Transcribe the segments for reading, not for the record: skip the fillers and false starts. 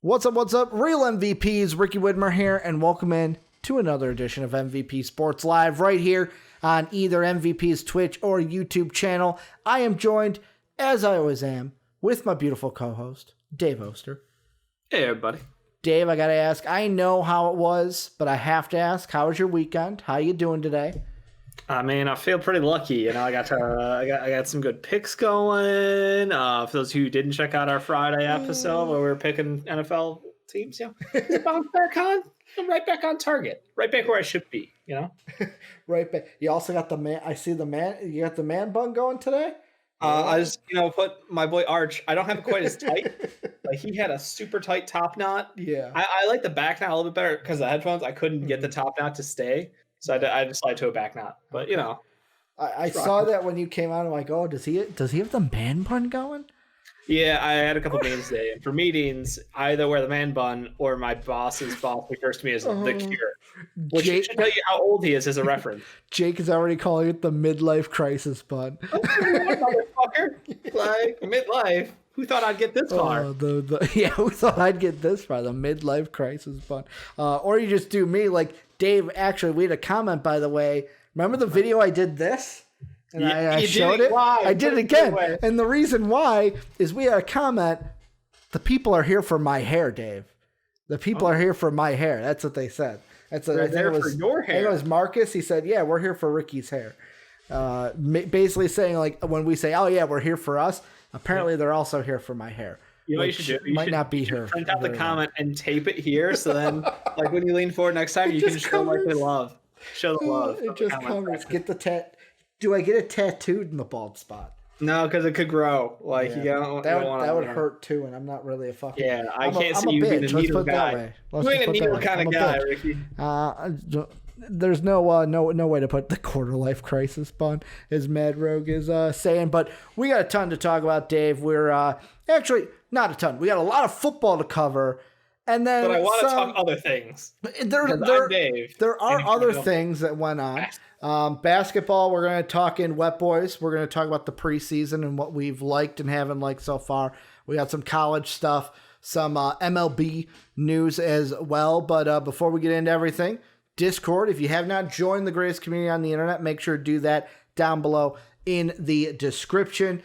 What's up? Real MVPs, Ricky Widmer here, and welcome in to another edition of MVP Sports Live right here on either MVP's Twitch or YouTube channel. I am joined, as I always am, with my beautiful co-host, Dave Oster. Hey, everybody. Dave, I gotta ask, I know how it was, but I have to ask, how was your weekend? How you doing today? I mean, I feel pretty lucky. You know, I got some good picks going. For those who didn't check out our Friday episode where we were picking NFL teams, I'm right back on target, right back where I should be. You know, Right back. You also got the man. I see the man. You got the man bun going today. I just put my boy Arch. I don't have it quite as tight. Like he had a super tight top knot. Yeah. I like the back knot a little bit better because the headphones. I couldn't get the top knot to stay. So I decided to a back knot, but you know, I saw that when you came out. I'm like, oh, does he have the man bun going? Yeah, I had a couple meetings today, and for meetings, I either wear the man bun or my boss's boss refers to me as the cure, which should tell you how old he is as a reference. Jake is already calling it the midlife crisis bun. Motherfucker, like midlife. Who thought I'd get this far? Who thought I'd get this far? The midlife crisis bun. Or you just do me like Dave. Actually, we had a comment, by the way. Remember the video I did this? And I showed it. I did it again. And the reason why is we had a comment. The people are here for my hair, Dave. The people are here for my hair. That's what they said. They're there for your hair. I think it was Marcus. He said, yeah, we're here for Ricky's hair. Basically saying like when we say, oh yeah, we're here for us. Apparently they're also here for my hair. You know what you should do? You not be here. Print out the comment and tape it here. So then like when you lean forward next time, you can show like the love. Show the love. It just covers. Get the tat. Do I get it tattooed in the bald spot? No, because it could grow. Like that would hurt too, and I'm not really a fucking. Yeah, I can't see you being a needle guy. You ain't a needle kind of guy, Ricky. There's no way to put the quarter life crisis bun, as Mad Rogue is saying. But we got a ton to talk about, Dave. We're actually not a ton. We got a lot of football to cover. And then, but I want to talk other things. There are other things that went on. Basketball, we're going to talk in Wet Boys. We're going to talk about the preseason and what we've liked and haven't liked so far. We got some college stuff, some MLB news as well. But before we get into everything, Discord, if you have not joined the greatest community on the internet, make sure to do that down below in the description.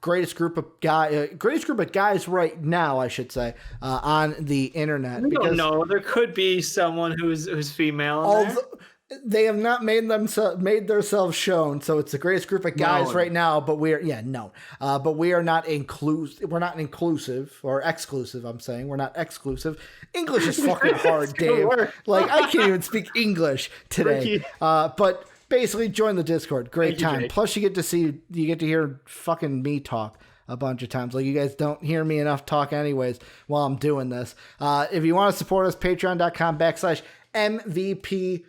Greatest group of guys right now, I should say, on the internet. I don't know. There could be someone who's female in there. They have not made themselves shown, so it's the greatest group of guys right now. But we are not inclusive. We're not inclusive or exclusive. I'm saying we're not exclusive. English is fucking hard, Dave. Like I can't even speak English today. But basically, join the Discord. Great time. Jake. Plus, you get to hear fucking me talk a bunch of times. Like you guys don't hear me enough talk anyways while I'm doing this. If you want to support us, patreon.com/MVP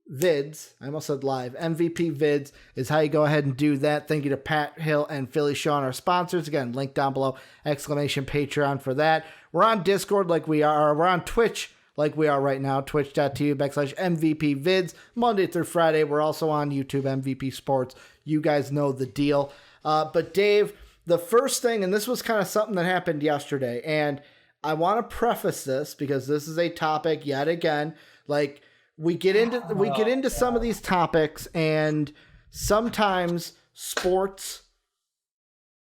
Vids. I almost said live. MVP Vids is how you go ahead and do that. Thank you to Pat Hill and Philly Sean, our sponsors. Again, link down below, !Patreon for that. We're on Discord like we are. We're on Twitch like we are right now. Twitch.tv/MVP Vids. Monday through Friday. We're also on YouTube, MVP Sports. You guys know the deal. But Dave, the first thing, and this was kind of something that happened yesterday, and I want to preface this because this is a topic yet again, like, we get into some of these topics, and sometimes sports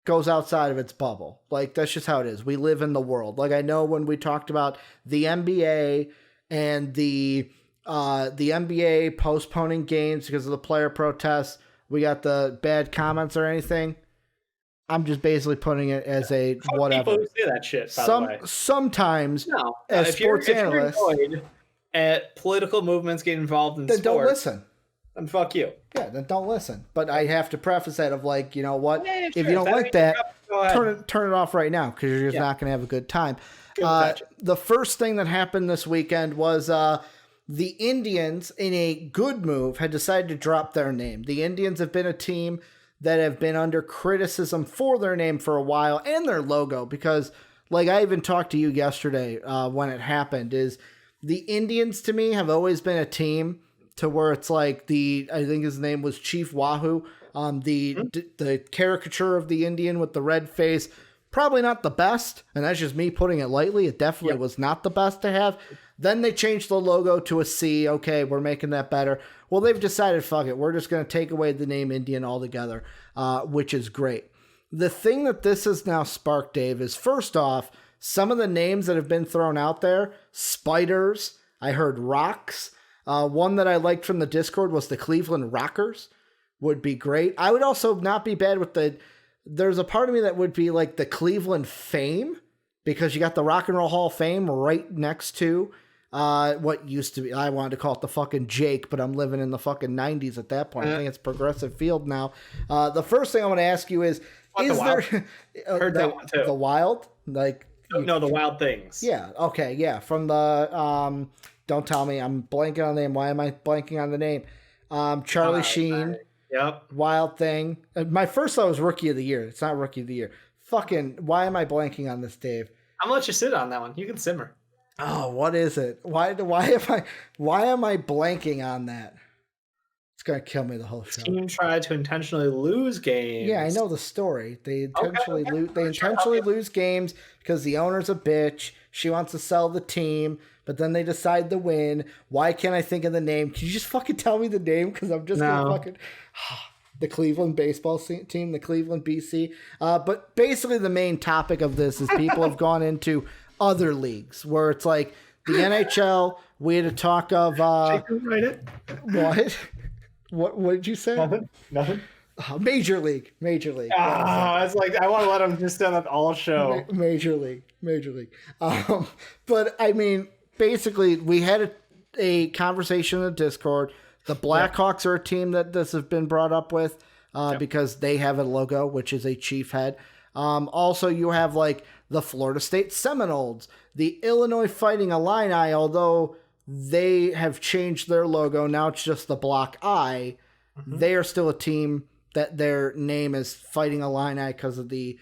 goes outside of its bubble. Like, that's just how it is. We live in the world. Like, I know when we talked about the NBA and the NBA postponing games because of the player protests, we got the bad comments or anything. I'm just basically putting it as a whatever. People who say that shit, by the way. Sometimes, as sports analysts, at political movements get involved in then sports, don't listen. Then fuck you. Yeah, then don't listen. But I have to preface that of like, you know what? If you don't like that, turn it off right now because you're just not going to have a good time. The first thing that happened this weekend was the Indians, in a good move, had decided to drop their name. The Indians have been a team that have been under criticism for their name for a while and their logo because, like I even talked to you yesterday when it happened, is the Indians to me have always been a team to where it's like I think his name was Chief Wahoo, the caricature of the Indian with the red face, Probably not the best, and that's just me putting it lightly. It definitely was not the best to have. Then they changed the logo to a C. Okay, we're making that better. Well, they've decided, fuck it, we're just going to take away the name Indian altogether, which is great. The thing that this has now sparked, Dave, is first off, some of the names that have been thrown out there, Spiders, I heard Rocks. One that I liked from the Discord was the Cleveland Rockers, would be great. I would also not be bad with there's a part of me that would be like the Cleveland Fame, because you got the Rock and Roll Hall of Fame right next to what used to be, I wanted to call it the fucking Jake, but I'm living in the fucking 90s at that point. I think it's Progressive Field now. The first thing I want to ask you is there heard that one too. The Wild? Like no, the Wild Things. Yeah, okay, yeah. From the don't tell me, I'm blanking on the name. Why am I blanking on the name? Charlie Sheen. Yep. Wild Thing. My first thought was Rookie of the Year. It's not Rookie of the Year. Fucking, why am I blanking on this, Dave? I'm gonna let you sit on that one. You can simmer. Oh, what is it? Why am I blanking on that? It's gonna kill me the whole show. Team tried to intentionally lose games. Yeah, I know the story. They intentionally lose games because the owner's a bitch. She wants to sell the team, but then they decide to win. Why can't I think of the name? Can you just fucking tell me the name? Because I'm just gonna fucking the Cleveland baseball team, the Cleveland BC. But basically, the main topic of this is people have gone into other leagues where it's like the NHL. We had a talk of write it. What did you say? Nothing. Major League. It's like I want to let them just stand up all show. Major League. But I mean, basically, we had a conversation in the Discord. The Blackhawks are a team that this has been brought up with because they have a logo, which is a chief head. Also, you have like the Florida State Seminoles, the Illinois Fighting Illini, although they have changed their logo. Now it's just the block I. Mm-hmm. They are still a team that their name is Fighting Illini because of the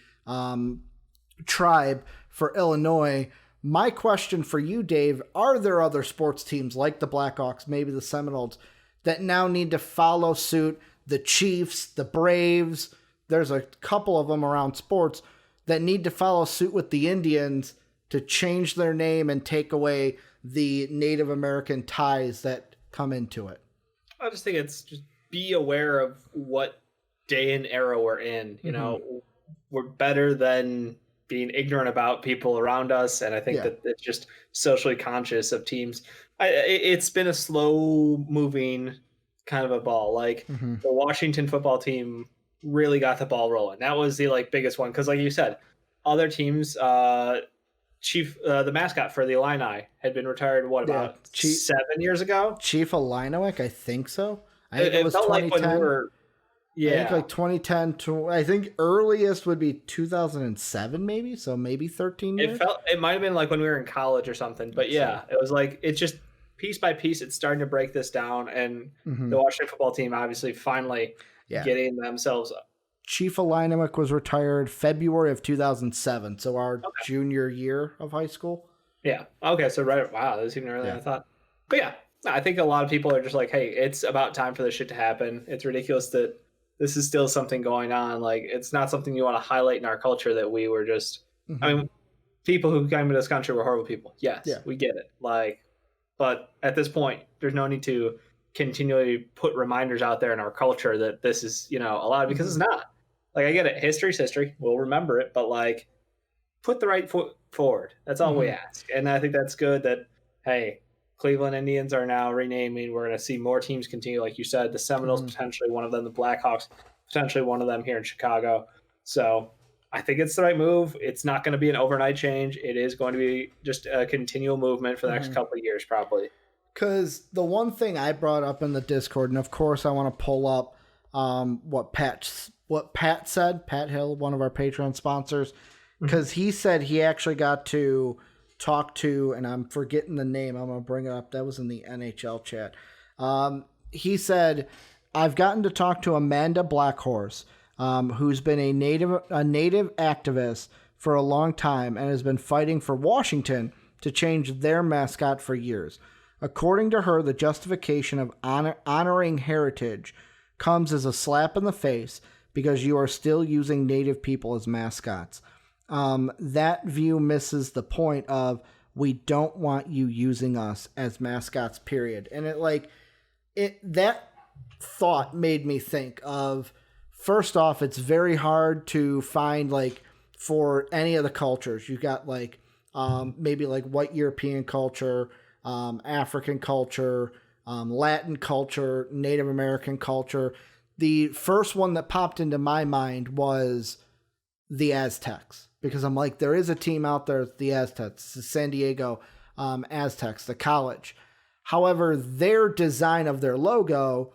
tribe for Illinois. My question for you, Dave, are there other sports teams like the Blackhawks, maybe the Seminoles, that now need to follow suit? The Chiefs, the Braves, there's a couple of them around sports that need to follow suit with the Indians to change their name and take away the Native American ties that come into it. I just think it's just be aware of what day and era we're in. You know, we're better than being ignorant about people around us. And I think that it's just socially conscious of teams. It's been a slow moving kind of a ball. Like the Washington football team really got the ball rolling. That was the biggest one. Cause like you said, other teams, Chief, the mascot for the Illini had been retired. What about 7 years ago? Chief Illinois, I think so. I think it was felt 2010. like when we were, I think like 2010 to I think earliest would be 2007 maybe, so maybe 13 years. It might have been like when we were in college or something, but yeah, it was like it's just piece by piece it's starting to break this down, and the Washington football team obviously finally getting themselves up. Chief Illinois was retired February of 2007, so our junior year of high school. Yeah. Okay, so right, wow, that was even earlier than I thought. But yeah, I think a lot of people are just like, hey, it's about time for this shit to happen. It's ridiculous that this is still something going on. Like, it's not something you want to highlight in our culture that we were just, I mean, people who came to this country were horrible people. Yes, we get it. Like, but at this point, there's no need to continually put reminders out there in our culture that this is, allowed, because it's not. Like, I get it. History's history. We'll remember it, but like, put the right foot forward. That's all we ask. And I think that's good that, hey, Cleveland Indians are now renaming. We're going to see more teams continue. Like you said, the Seminoles, potentially one of them, the Blackhawks, potentially one of them here in Chicago. So I think it's the right move. It's not going to be an overnight change. It is going to be just a continual movement for the next couple of years, probably. Because the one thing I brought up in the Discord, and of course I want to pull up what Pat said, Pat Hill, one of our Patreon sponsors, because he said he actually got to talk to, and I'm forgetting the name, I'm going to bring it up, that was in the NHL chat. He said, I've gotten to talk to Amanda Blackhorse, who's been a native activist for a long time and has been fighting for Washington to change their mascot for years. According to her, the justification of honoring heritage comes as a slap in the face because you are still using native people as mascots. that view misses the point of we don't want you using us as mascots, period. And that thought made me think of, first off, it's very hard to find like for any of the cultures. You got like maybe like white European culture, African culture, Latin culture, Native American culture. The first one that popped into my mind was the Aztecs, because I'm like, there is a team out there, the Aztecs, the San Diego Aztecs, the college. However, their design of their logo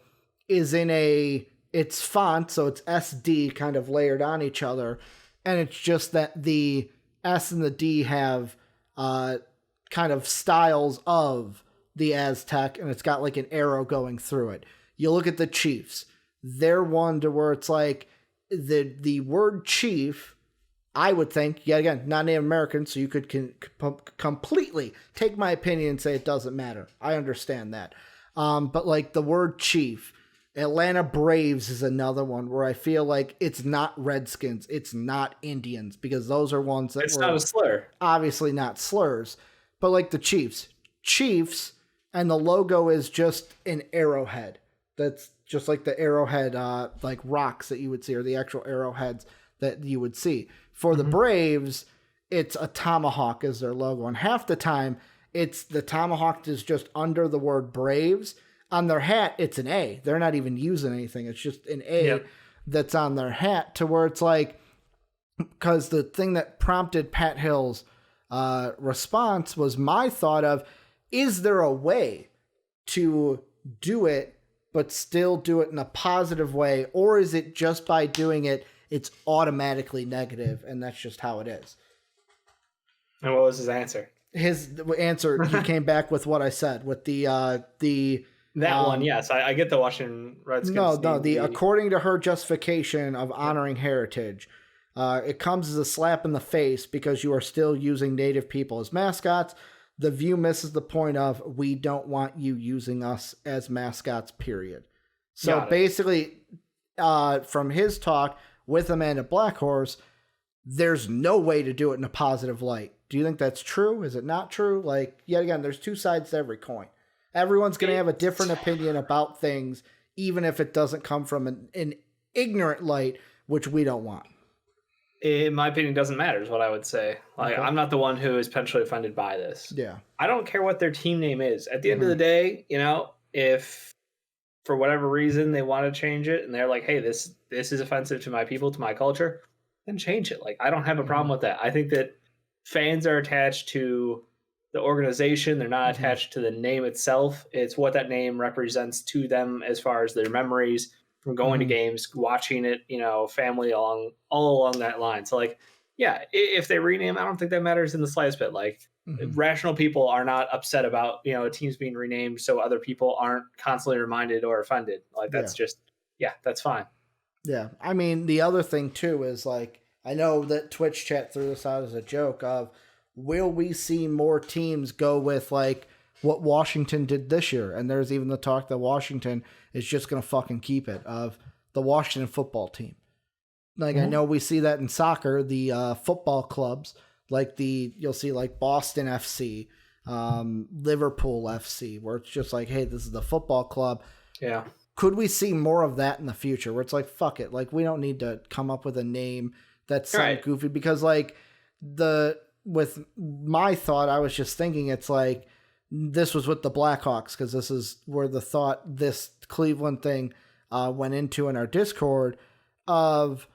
is it's font, so it's SD kind of layered on each other, and it's just that the S and the D have kind of styles of the Aztec, and it's got like an arrow going through it. You look at the Chiefs, they're one to where it's like the word chief, I would think, yet again, not Native American, so you could completely take my opinion and say it doesn't matter. I understand that. But like the word chief, Atlanta Braves is another one where I feel like it's not Redskins, it's not Indians, because those are ones that it's not a slur. Obviously not slurs. But like the Chiefs, and the logo is just an arrowhead. That's just like the arrowhead, like rocks that you would see, or the actual arrowheads that you would see. For the Braves, it's a tomahawk as their logo. And half the time, it's the tomahawk is just under the word Braves. On their hat, it's an A. They're not even using anything. It's just an A that's on their hat, to where it's like, because the thing that prompted Pat Hill's response was my thought of, is there a way to do it but still do it in a positive way, or is it just by doing it, it's automatically negative, and that's just how it is? And what was his answer? His answer, he came back with what I said, with the one, yes. I get the Washington Redskins. No, according to her justification of honoring heritage, it comes as a slap in the face because you are still using Native people as mascots. The view misses the point of, we don't want you using us as mascots, period. So basically, from his talk with Amanda Blackhorse, there's no way to do it in a positive light. Do you think that's true? Is it not true? Like, yet again, there's two sides to every coin. Everyone's going to have a different opinion about things, even if it doesn't come from an ignorant light, which we don't want. In my opinion, doesn't matter is what I would say. Like, okay. I'm not the one who is potentially offended by this. Yeah. I don't care what their team name is. At the end of the day, if for whatever reason they want to change it and they're like, hey, this is offensive to my people, to my culture, then change it. Like, I don't have a problem with that. I think that fans are attached to the organization. They're not attached to the name itself. It's what that name represents to them as far as their memories from going to games, watching it, family all along that line. So like, yeah, if they rename, I don't think that matters in the slightest bit. Like rational people are not upset about, teams being renamed so other people aren't constantly reminded or offended. Like that's just, that's fine. Yeah. I mean, the other thing too is like, I know that Twitch chat threw this out as a joke of, will we see more teams go with like what Washington did this year? And there's even the talk that Washington is just going to fucking keep it, of the Washington football team. Like, I know we see that in soccer, the football clubs, like you'll see like Boston FC, Liverpool FC, where it's just like, hey, this is the football club. Yeah. Could we see more of that in the future where it's like, fuck it. Like, we don't need to come up with a name that's something goofy, because like with my thought, I was just thinking it's like, this was with the Blackhawks, because this is where the thought this Cleveland thing went into in our Discord of,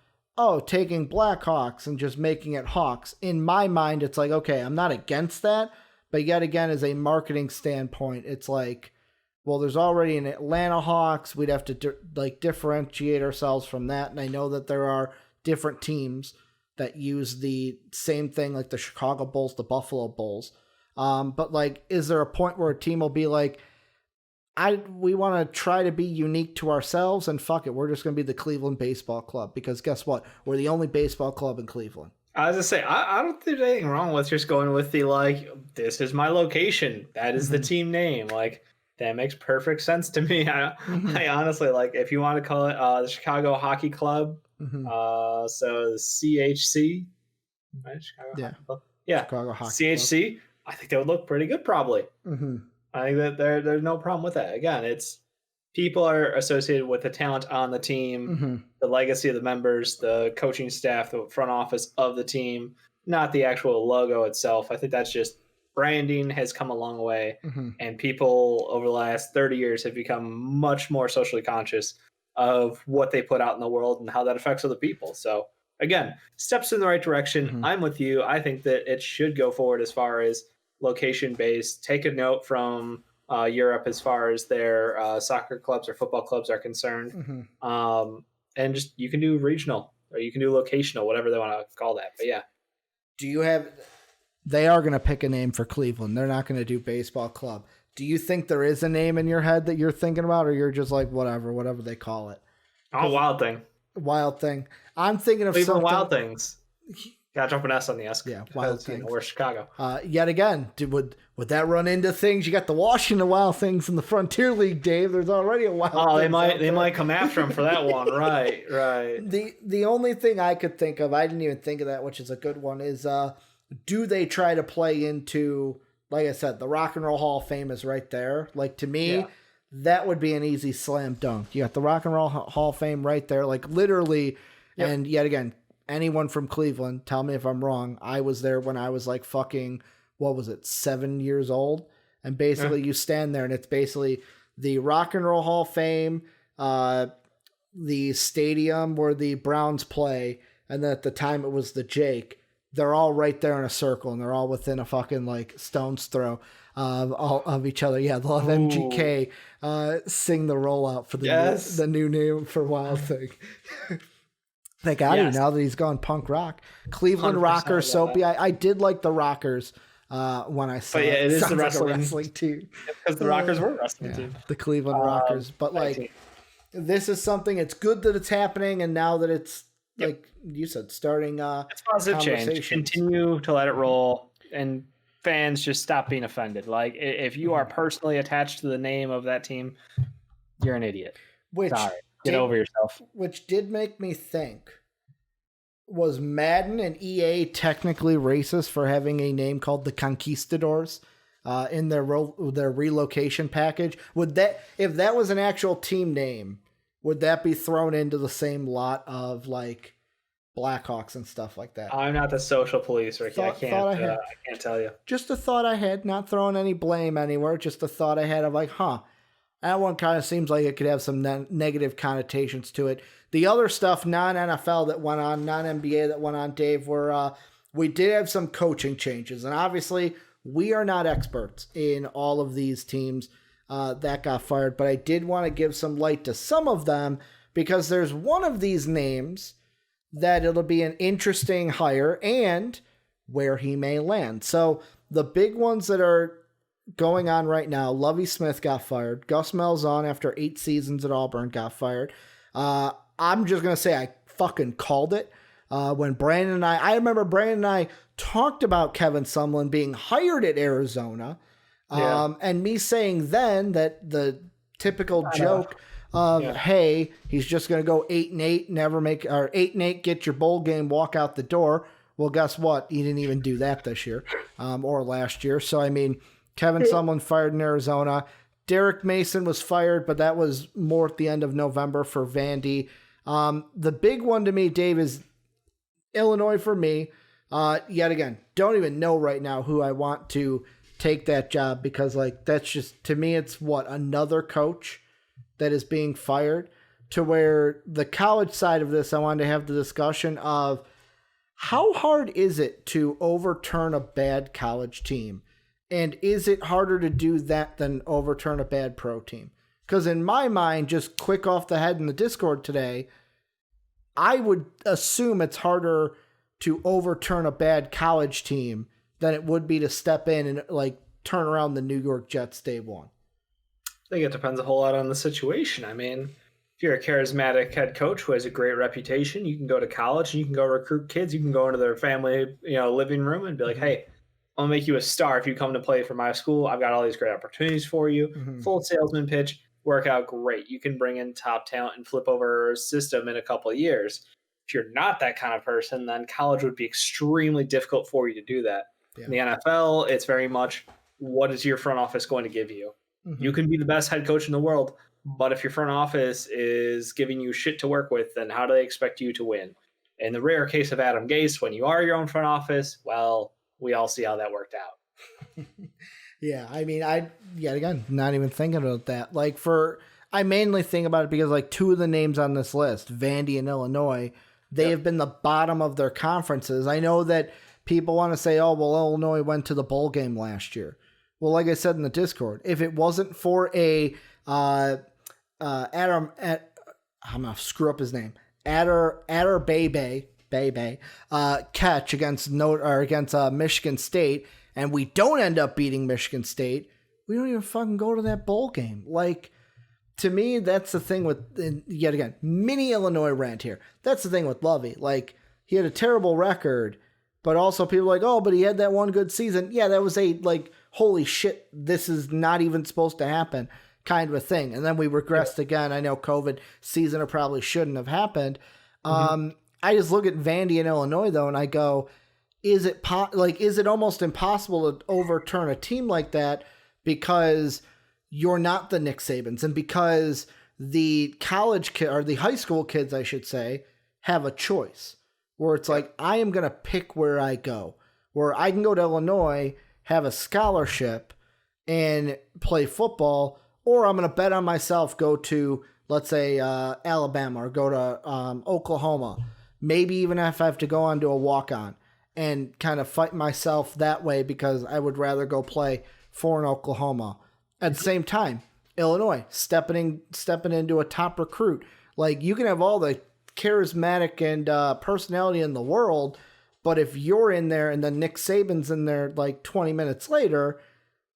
taking Blackhawks and just making it Hawks. In my mind, it's like, okay, I'm not against that, but yet again, as a marketing standpoint, it's like, well, there's already an Atlanta Hawks. We'd have to differentiate ourselves from that. And I know that there are different teams that use the same thing, like the Chicago Bulls, the Buffalo Bulls. But like, is there a point where a team will be like, we want to try to be unique to ourselves, and fuck it, we're just going to be the Cleveland Baseball Club, because guess what? We're the only baseball club in Cleveland. I was going to say, I don't think there's anything wrong with just going with the, like, this is my location. That is the team name. Like, that makes perfect sense to me. I honestly, like, if you want to call it the Chicago Hockey Club, so the CHC, right? Chicago Yeah. Hockey Club. Yeah. Chicago Hockey CHC, I think they would look pretty good probably. Mm-hmm. I think that there's no problem with that. Again, it's people are associated with the talent on the team, Mm-hmm. the legacy of the members, the coaching staff, the front office of the team, not the actual logo itself. I think that's just branding has come a long way, Mm-hmm. and people over the last 30 years have become much more socially conscious of what they put out in the world and how that affects other people. So again, steps in the right direction. Mm-hmm. I'm with you. I think that it should go forward as far as location based. Take a note from Europe as far as their soccer clubs or football clubs are concerned. Mm-hmm. And just you can do regional or you can do locational, whatever they want to call that. But yeah. Do you have? They are going to pick a name for Cleveland. They're not going to do baseball club. Do you think there is a name in your head that you're thinking about, or you're just like whatever they call it? Oh, Wild Thing. Wild Thing. I'm thinking of Cleveland something. Wild Things. Gotta drop an S on the S. Yeah, Wild Things. We're Chicago. Yet again, would that run into things? You got the Washington Wild Things in the Frontier League, Dave. There's already a Wild. Oh, they might come after him for that one. Right. The only thing I could think of, I didn't even think of that, which is a good one, is do they try to play into, like I said, the Rock and Roll Hall of Fame is right there. Like, to me, that would be an easy slam dunk. You got the Rock and Roll Hall of Fame right there, like literally. Yep. And yet again, anyone from Cleveland, tell me if I'm wrong. I was there when I was like fucking, 7 years old? And basically you stand there and it's basically the Rock and Roll Hall of Fame, the stadium where the Browns play, and then at the time it was the Jake. They're all right there in a circle and they're all within a fucking like stone's throw of each other. Yeah, they'll have MGK sing the rollout for the new name for Wild Thing. Thank God now that he's gone punk rock. Cleveland Rockers, Soapy. I did like the Rockers when I saw it. But yeah, it is the wrestling team. Because the Rockers were a wrestling team. The Cleveland Rockers. But like, this is something, it's good that it's happening, and now that it's, like you said, starting it's positive change. Continue to let it roll, and fans just stop being offended. Like, if you are personally attached to the name of that team, you're an idiot. Sorry. Get over yourself. Which did make me think, was Madden and EA technically racist for having a name called the Conquistadors in their relocation package? Would that, if that was an actual team name, would that be thrown into the same lot of like Blackhawks and stuff like that? I'm not the social police, Ricky. I can't tell you. Just a thought I had, not throwing any blame anywhere. Just a thought I had of like, that one kind of seems like it could have some negative connotations to it. The other stuff, non-NFL that went on, non-NBA that went on, Dave, were we did have some coaching changes. And obviously, we are not experts in all of these teams that got fired. But I did want to give some light to some of them because there's one of these names that it'll be an interesting hire and where he may land. So the big ones that are going on right now, Lovie Smith got fired. Gus Malzahn, after 8 seasons at Auburn, got fired. I'm just going to say I fucking called it. When Brandon and I remember Brandon and I talked about Kevin Sumlin being hired at Arizona. And me saying then that the typical joke of, hey, he's just going to go 8-8, never make, or 8-8, get your bowl game, walk out the door. Well, guess what? He didn't even do that this year or last year. So, I mean, Kevin Sumlin fired in Arizona. Derek Mason was fired, but that was more at the end of November for Vandy. The big one to me, Dave, is Illinois for me. Yet again, don't even know right now who I want to take that job because, like, that's just, to me, it's another coach that is being fired, to where the college side of this, I wanted to have the discussion of how hard is it to overturn a bad college team? And is it harder to do that than overturn a bad pro team? Because in my mind, just quick off the head in the Discord today, I would assume it's harder to overturn a bad college team than it would be to step in and like turn around the New York Jets day one. I think it depends a whole lot on the situation. I mean, if you're a charismatic head coach who has a great reputation, you can go to college and you can go recruit kids. You can go into their family, living room and be like, hey, I'll make you a star if you come to play for my school. I've got all these great opportunities for you. Full salesman pitch, work out great. You can bring in top talent and flip over a system in a couple of years. If you're not that kind of person, then college would be extremely difficult for you to do that. Yeah. In the NFL, it's very much, what is your front office going to give you? Mm-hmm. You can be the best head coach in the world, but if your front office is giving you shit to work with, then how do they expect you to win? In the rare case of Adam Gase, when you are your own front office, well, we all see how that worked out. Yeah, I mean, again, not even thinking about that. Like, I mainly think about it because, like, two of the names on this list, Vandy and Illinois, they have been the bottom of their conferences. I know that people want to say, oh, well, Illinois went to the bowl game last year. Well, like I said in the Discord, if it wasn't for a I'm going to screw up his name, Adder Bebe catch against Michigan State, and we don't end up beating Michigan State, we don't even fucking go to that bowl game. Like, to me, that's the thing with, yet again, mini Illinois rant here. That's the thing with Lovie. Like, he had a terrible record, but also people are like, oh, but he had that one good season. Yeah, that was a, like, holy shit, this is not even supposed to happen kind of a thing. And then we regressed again. I know COVID season, it probably shouldn't have happened. Mm-hmm. I just look at Vandy and Illinois, though, and I go, is it almost impossible to overturn a team like that because you're not the Nick Sabans, and because the college kid, or the high school kids, I should say, have a choice where it's like, I am going to pick where I go, where I can go to Illinois, have a scholarship and play football, or I'm going to bet on myself, go to, let's say, Alabama, or go to Oklahoma, maybe even if I have to go on to a walk-on and kind of fight myself that way because I would rather go play for an Oklahoma. At the same time, Illinois stepping into a top recruit. Like, you can have all the charismatic and personality in the world, but if you're in there and then Nick Saban's in there like 20 minutes later,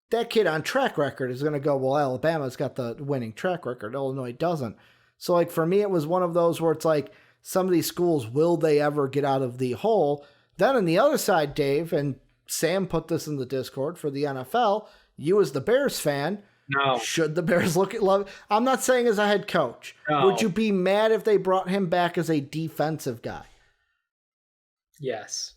that kid on track record is going to go, well, Alabama's got the winning track record, Illinois doesn't. So, like, for me, it was one of those where it's like, some of these schools, will they ever get out of the hole? Then on the other side, Dave, and Sam put this in the Discord for the NFL, you as the Bears fan, no. Should the Bears look at Love? I'm not saying as a head coach. No. Would you be mad if they brought him back as a defensive guy? Yes.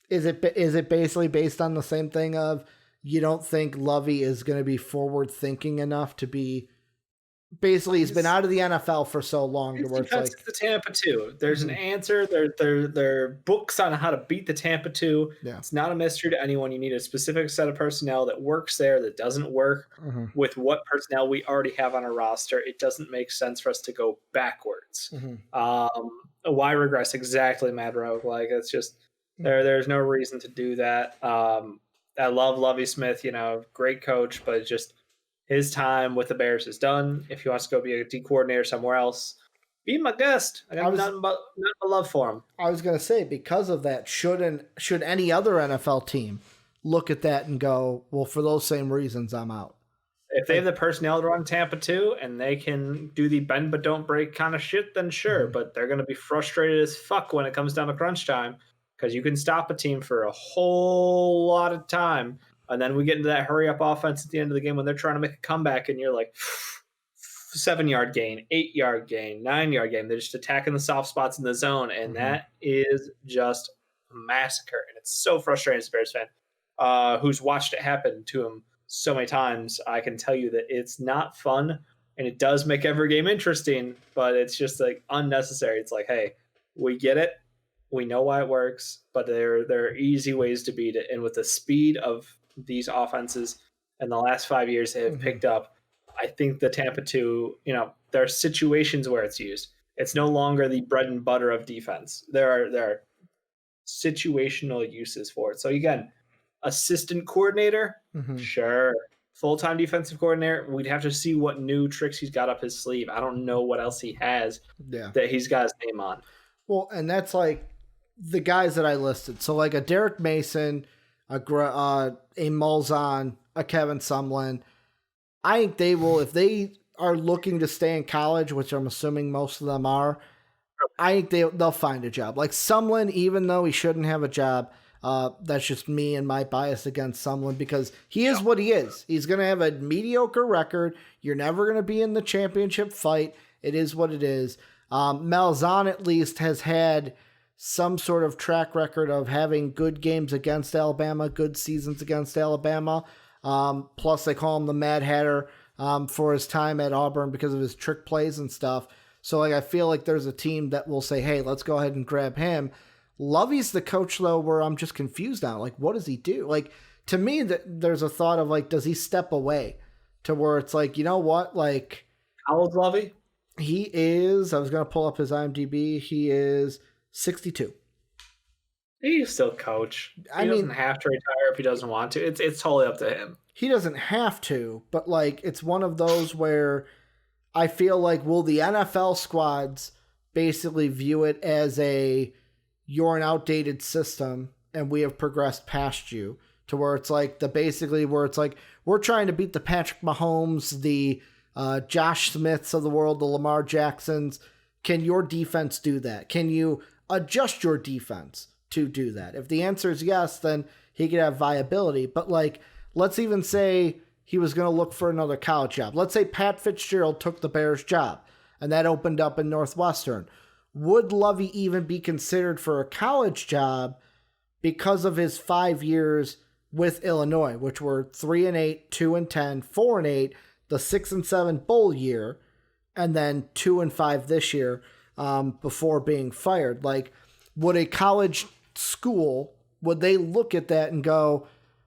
Is it basically based on the same thing of, you don't think Lovie is going to be forward thinking enough to be? Basically, he's been out of the NFL for so long. It's like the Tampa 2. There's an answer. There are books on how to beat the Tampa 2. Yeah. It's not a mystery to anyone. You need a specific set of personnel that works there, that doesn't work with what personnel we already have on our roster. It doesn't make sense for us to go backwards. Why regress? Exactly, Mad Rogue. Like, it's just there's no reason to do that. I love Lovie Smith, great coach, but just his time with the Bears is done. If he wants to go be a D coordinator somewhere else, be my guest. I got nothing but love for him. I was going to say, because of that, should any other NFL team look at that and go, well, for those same reasons, I'm out? If they have the personnel to run Tampa 2 and they can do the bend but don't break kind of shit, then sure. But they're going to be frustrated as fuck when it comes down to crunch time, because you can stop a team for a whole lot of time. And then we get into that hurry-up offense at the end of the game when they're trying to make a comeback, and you're like, 7-yard gain, 8-yard gain, 9-yard gain. They're just attacking the soft spots in the zone, and that is just a massacre. And it's so frustrating as a Bears fan who's watched it happen to him so many times. I can tell you that it's not fun, and it does make every game interesting, but it's just like unnecessary. It's like, hey, we get it. We know why it works, but there are easy ways to beat it. And with the speed of these offenses in the last 5 years they have picked up, I think the Tampa 2, there are situations where it's used. It's no longer the bread and butter of defense. There are situational uses for it. So again, assistant coordinator, sure. Full-time defensive coordinator, we'd have to see what new tricks he's got up his sleeve. I don't know what else he has that he's got his name on. Well, and that's like the guys that I listed. So like a Derek Mason, a Malzahn, a Kevin Sumlin. I think they will, if they are looking to stay in college, which I'm assuming most of them are, I think they'll find a job. Like Sumlin, even though he shouldn't have a job, that's just me and my bias against Sumlin, because he is what he is. He's going to have a mediocre record. You're never going to be in the championship fight. It is what it is. Malzahn at least has had some sort of track record of having good games against Alabama, good seasons against Alabama. Plus, they call him the Mad Hatter for his time at Auburn because of his trick plays and stuff. So, like, I feel like there's a team that will say, hey, let's go ahead and grab him. Lovey's the coach, though, where I'm just confused on. Like, what does he do? Like, to me, there's a thought of, like, does he step away to where it's like, you know what? Like, how old's Lovey? He is, I was going to pull up his IMDb. He is 62. He can still coach. He doesn't have to retire if he doesn't want to. It's totally up to him. He doesn't have to, but like it's one of those where I feel like will the NFL squads basically view it as you're an outdated system and we have progressed past you to where it's like we're trying to beat the Patrick Mahomes, the Josh Smiths of the world, the Lamar Jacksons. Can your defense do that? Can you adjust your defense to do that? If the answer is yes, then he could have viability. But like, let's even say he was going to look for another college job. Let's say Pat Fitzgerald took the Bears job and that opened up in Northwestern. Would Lovey even be considered for a college job because of his 5 years with Illinois, which were 3-8, 2-10, 4-8, the 6-7 bowl year, and then 2-5 this year before being fired? Like, would a college school, would they look at that and go,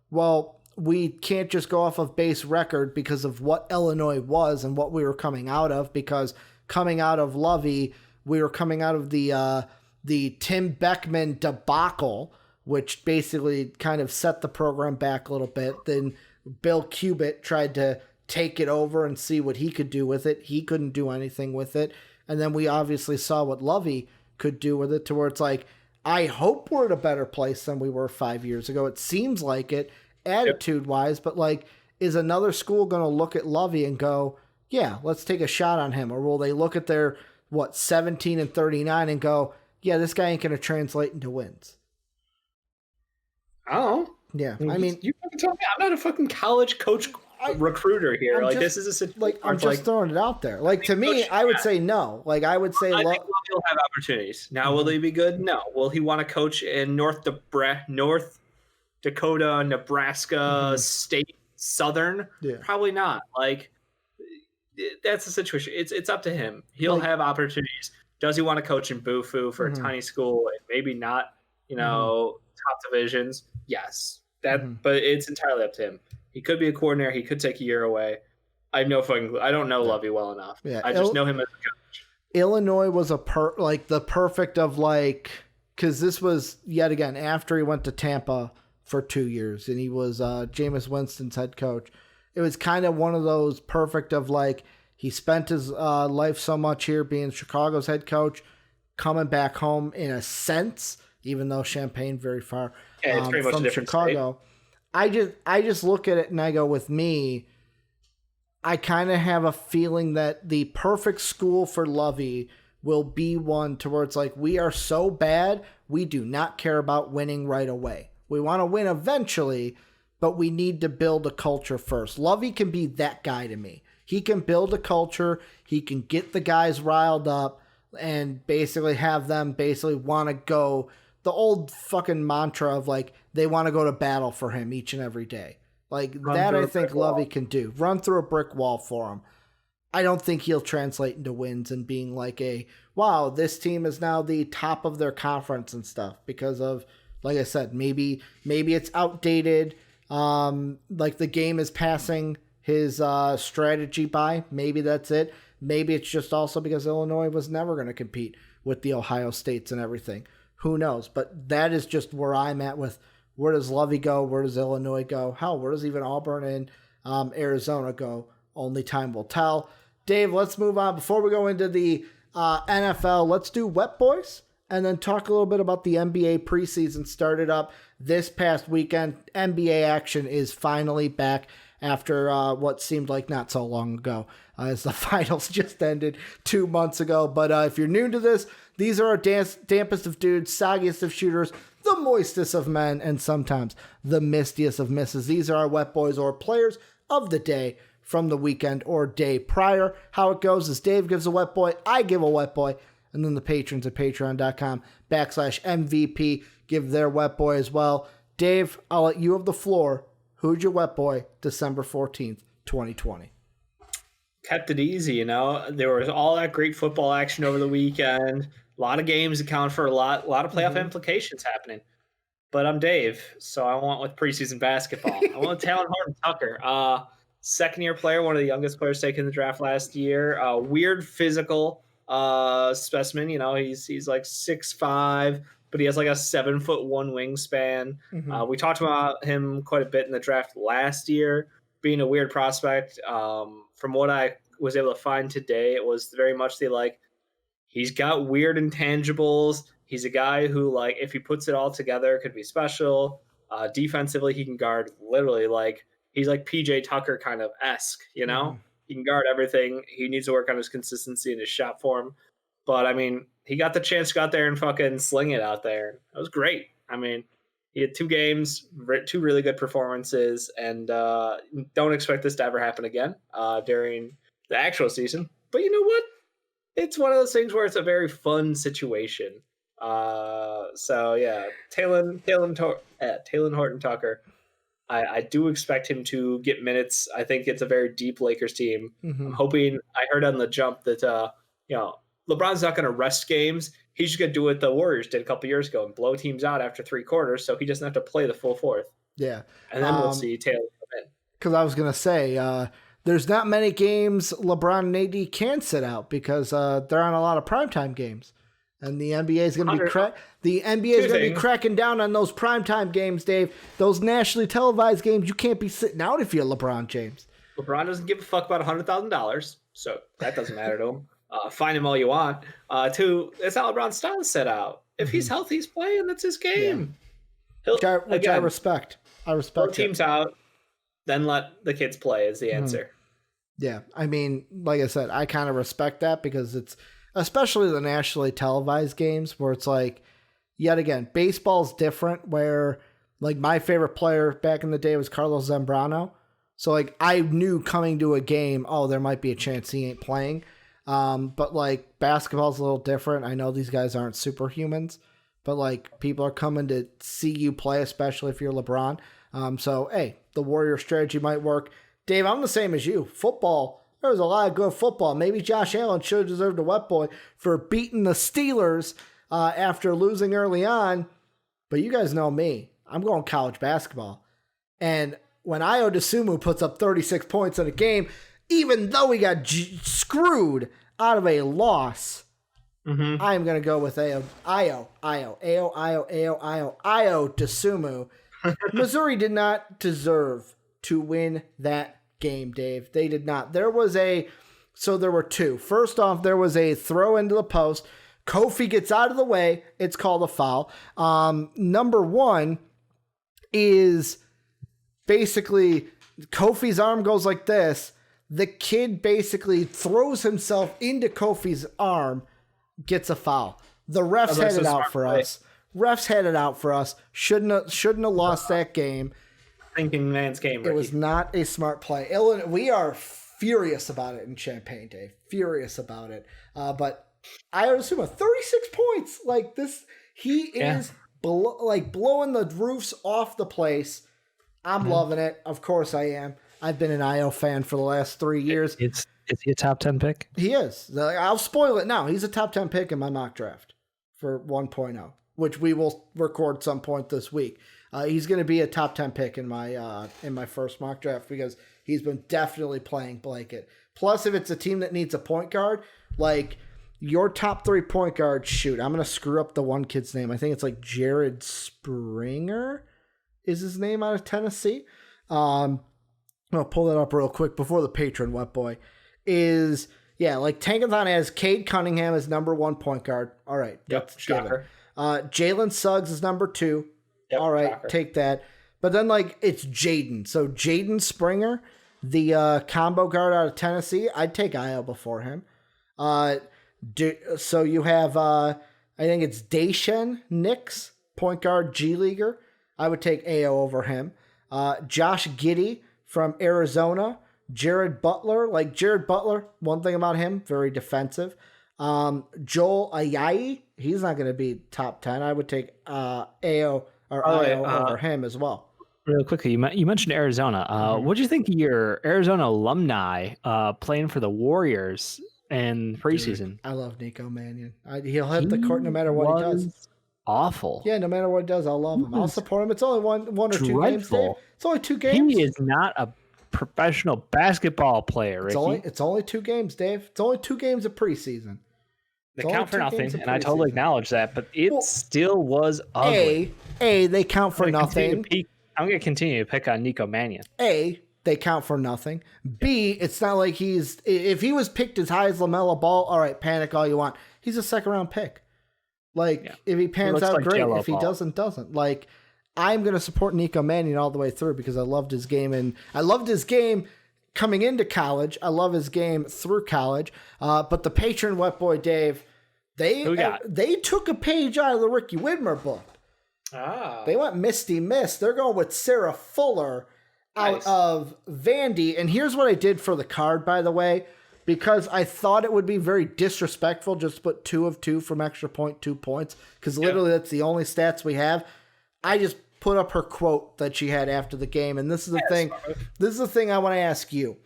well, we can't just go off of base record because of what Illinois was and what we were coming out of, because coming out of Lovey, we were coming out of the Tim Beckman debacle, which basically kind of set the program back a little bit. Then Bill Cubitt tried to take it over and see what he could do with it. He couldn't do anything with it. And then we obviously saw what Lovey could do with it, to where it's like, I hope we're at a better place than we were 5 years ago. It seems like it, attitude-wise, but like, is another school going to look at Lovey and go, yeah, let's take a shot on him? Or will they look at their, 17-39 and go, yeah, this guy ain't going to translate into wins? Oh. Yeah, I mean, you fucking tell me. I'm not a fucking college coach recruiter here. This is a situation. I'm just throwing it out there. Like, to me, I would say no. Like, I would say, I think he'll have opportunities. Now, will he be good? No. Will he want to coach in North Dakota, Nebraska, State, Southern? Yeah. Probably not. Like, that's the situation. It's up to him. He'll have opportunities. Does he want to coach in Bufu for a tiny school and maybe not, top divisions? Yes. But it's entirely up to him. He could be a coordinator. He could take a year away. I don't know Lovey well enough. Yeah. I just know him as a coach. Illinois was the perfect of because this was yet again after he went to Tampa for 2 years and he was Jameis Winston's head coach. It was kind of one of those perfect of he spent his life so much here being Chicago's head coach, coming back home in a sense, even though Champaign very far it's pretty much from Chicago. State. I just look at it and I go, with me, I kind of have a feeling that the perfect school for Lovey will be one to where it's we are so bad, we do not care about winning right away. We want to win eventually, but we need to build a culture first. Lovey can be that guy to me. He can build a culture. He can get the guys riled up and basically have them want to go. The old fucking mantra of they want to go to battle for him each and every day. I think Lovey can do. Run through a brick wall for him. I don't think he'll translate into wins and being wow, this team is now the top of their conference and stuff because of, like I said, maybe it's outdated. The game is passing his strategy by. Maybe that's it. Maybe it's just also because Illinois was never going to compete with the Ohio States and everything. Who knows? But that is just where I'm at with where does Lovey go? Where does Illinois go? Hell, where does even Auburn and Arizona go? Only time will tell. Dave, let's move on. Before we go into the NFL, let's do Wet Boys and then talk a little bit about the NBA preseason. Started up this past weekend. NBA action is finally back after what seemed like not so long ago, as the finals just ended 2 months ago. But if you're new to this, these are our dampest of dudes, soggiest of shooters, the moistest of men, and sometimes the mistiest of misses. These are our Wet Boys, or players of the day from the weekend or day prior. How it goes is Dave gives a wet boy, I give a wet boy, And then the patrons at patreon.com/MVP give their wet boy as well. Dave, I'll let you have the floor. Who's your wet boy December 14th, 2020? Kept it easy, There was all that great football action over the weekend. A lot of games account for a lot of playoff implications happening. But I'm Dave, so I went with preseason basketball. I went with Talon Horton-Tucker, second-year player, one of the youngest players taken in the draft last year. Weird physical specimen. He's like 6'5", but he has like a 7'1" wingspan. We talked about him quite a bit in the draft last year, being a weird prospect. From what I was able to find today, it was very much he's got weird intangibles. He's a guy who, if he puts it all together, could be special. Defensively, he can guard literally he's like PJ Tucker kind of esque, He can guard everything. He needs to work on his consistency and his shot form. But, he got the chance to go out there and fucking sling it out there. It was great. He had 2 games, 2 really good performances, and don't expect this to ever happen again during the actual season. But you know what? It's one of those things where it's a very fun situation. So yeah, Talon Horton-Tucker. I do expect him to get minutes. I think it's a very deep Lakers team. I'm hoping. I heard on the jump that LeBron's not going to rest games. He's just going to do what the Warriors did a couple years ago and blow teams out after 3 quarters, so he doesn't have to play the full fourth. Yeah, and then we'll see Taylor come in. Because I was going to say, there's not many games LeBron and AD can sit out because they're on a lot of primetime games. And the NBA is going to be cracking down on those primetime games, Dave. Those nationally televised games, you can't be sitting out if you're LeBron James. LeBron doesn't give a fuck about $100,000, so that doesn't matter to him. Find him all you want. It's not LeBron's style to sit out. If he's healthy, he's playing. That's his game. Yeah. Which I respect. I respect. Teams out, then let the kids play is the answer. Yeah, like I said, I kind of respect that because it's especially the nationally televised games where it's yet again, baseball's different. Where my favorite player back in the day was Carlos Zambrano, so I knew coming to a game, there might be a chance he ain't playing. But basketball's a little different. I know these guys aren't superhumans, but people are coming to see you play, especially if you're LeBron. So hey, the Warrior strategy might work. Dave, I'm the same as you. Football, there was a lot of good football. Maybe Josh Allen should have deserved a wet boy for beating the Steelers after losing early on. But you guys know me. I'm going college basketball. And when Ayo Dosunmu puts up 36 points in a game, even though he got screwed out of a loss, I'm going to go with Ayo Dosunmu. Missouri did not deserve to win that game, Dave. They did not. There were 2. First off, there was a throw into the post. Kofi gets out of the way. It's called a foul. Number 1 is basically Kofi's arm goes like this. The kid basically throws himself into Kofi's arm, gets a foul. The refs had it out for us. Refs had it out for us. Shouldn't have lost that game. Thinking man's game, Ricky. It was not a smart play. We are furious about it in Champaign, Dave. Furious about it. But I assume 36 points. He is blowing the roofs off the place. I'm loving it. Of course I am. I've been an Ayo fan for the last 3 years. Is he a top 10 pick? He is. I'll spoil it now. He's a top 10 pick in my mock draft for 1.0, which we will record some point this week. He's going to be a top 10 pick in my first mock draft because he's been definitely playing blanket. Plus, if it's a team that needs a point guard, your top 3 point guards, shoot, I'm going to screw up the one kid's name. I think it's Jared Springer is his name out of Tennessee. I'll pull that up real quick before the patron wet boy is Tankathon has Cade Cunningham as number 1 point guard. All right. Yep. Shocker. Jalen Suggs is number 2. Yep, all right. shocker. Take that. But then it's Jaden. So Jaden Springer, the combo guard out of Tennessee, I'd take Ayo before him. So you have, I think it's Daishen Nix, point guard, G Leaguer. I would take Ayo over him. Josh Giddey from Arizona. Jared Butler. Jared Butler, one thing about him, very defensive. Joel Ayayi, he's not going to be top 10. I would take Io over him as well. Real quickly, you mentioned Arizona. What do you think of your Arizona alumni playing for the Warriors in preseason? Dude, I love Nico Mannion. He'll hit the court no matter what he does. Awful. Yeah, no matter what he does, I'll love him. I'll support him. It's only one or 2 games, Dave. It's only 2 games. He is not a professional basketball player, Ricky. It's only 2 games, Dave. It's only 2 games of preseason. They count for nothing, and I totally acknowledge that, but it still was ugly. They count for nothing. I'm going to continue to pick on Nico Mannion. A, they count for nothing. B, it's not like if he was picked as high as LaMelo Ball, all right, panic all you want. He's a second-round pick. If he pans out, great. If he doesn't. I'm going to support Nico Mannion all the way through because I loved his game, and I loved his game coming into college. I love his game through college. But the patron wet boy Dave, they took a page out of the Ricky Widmer book. They went Misty Mist. They're going with Sarah Fuller out of Vandy. And here's what I did for the card, by the way, because I thought it would be very disrespectful just to put 2 of 2 from extra point, 2 points, because literally that's the only stats we have. I just put up her quote that she had after the game. And this is the thing. This is the thing I want to ask you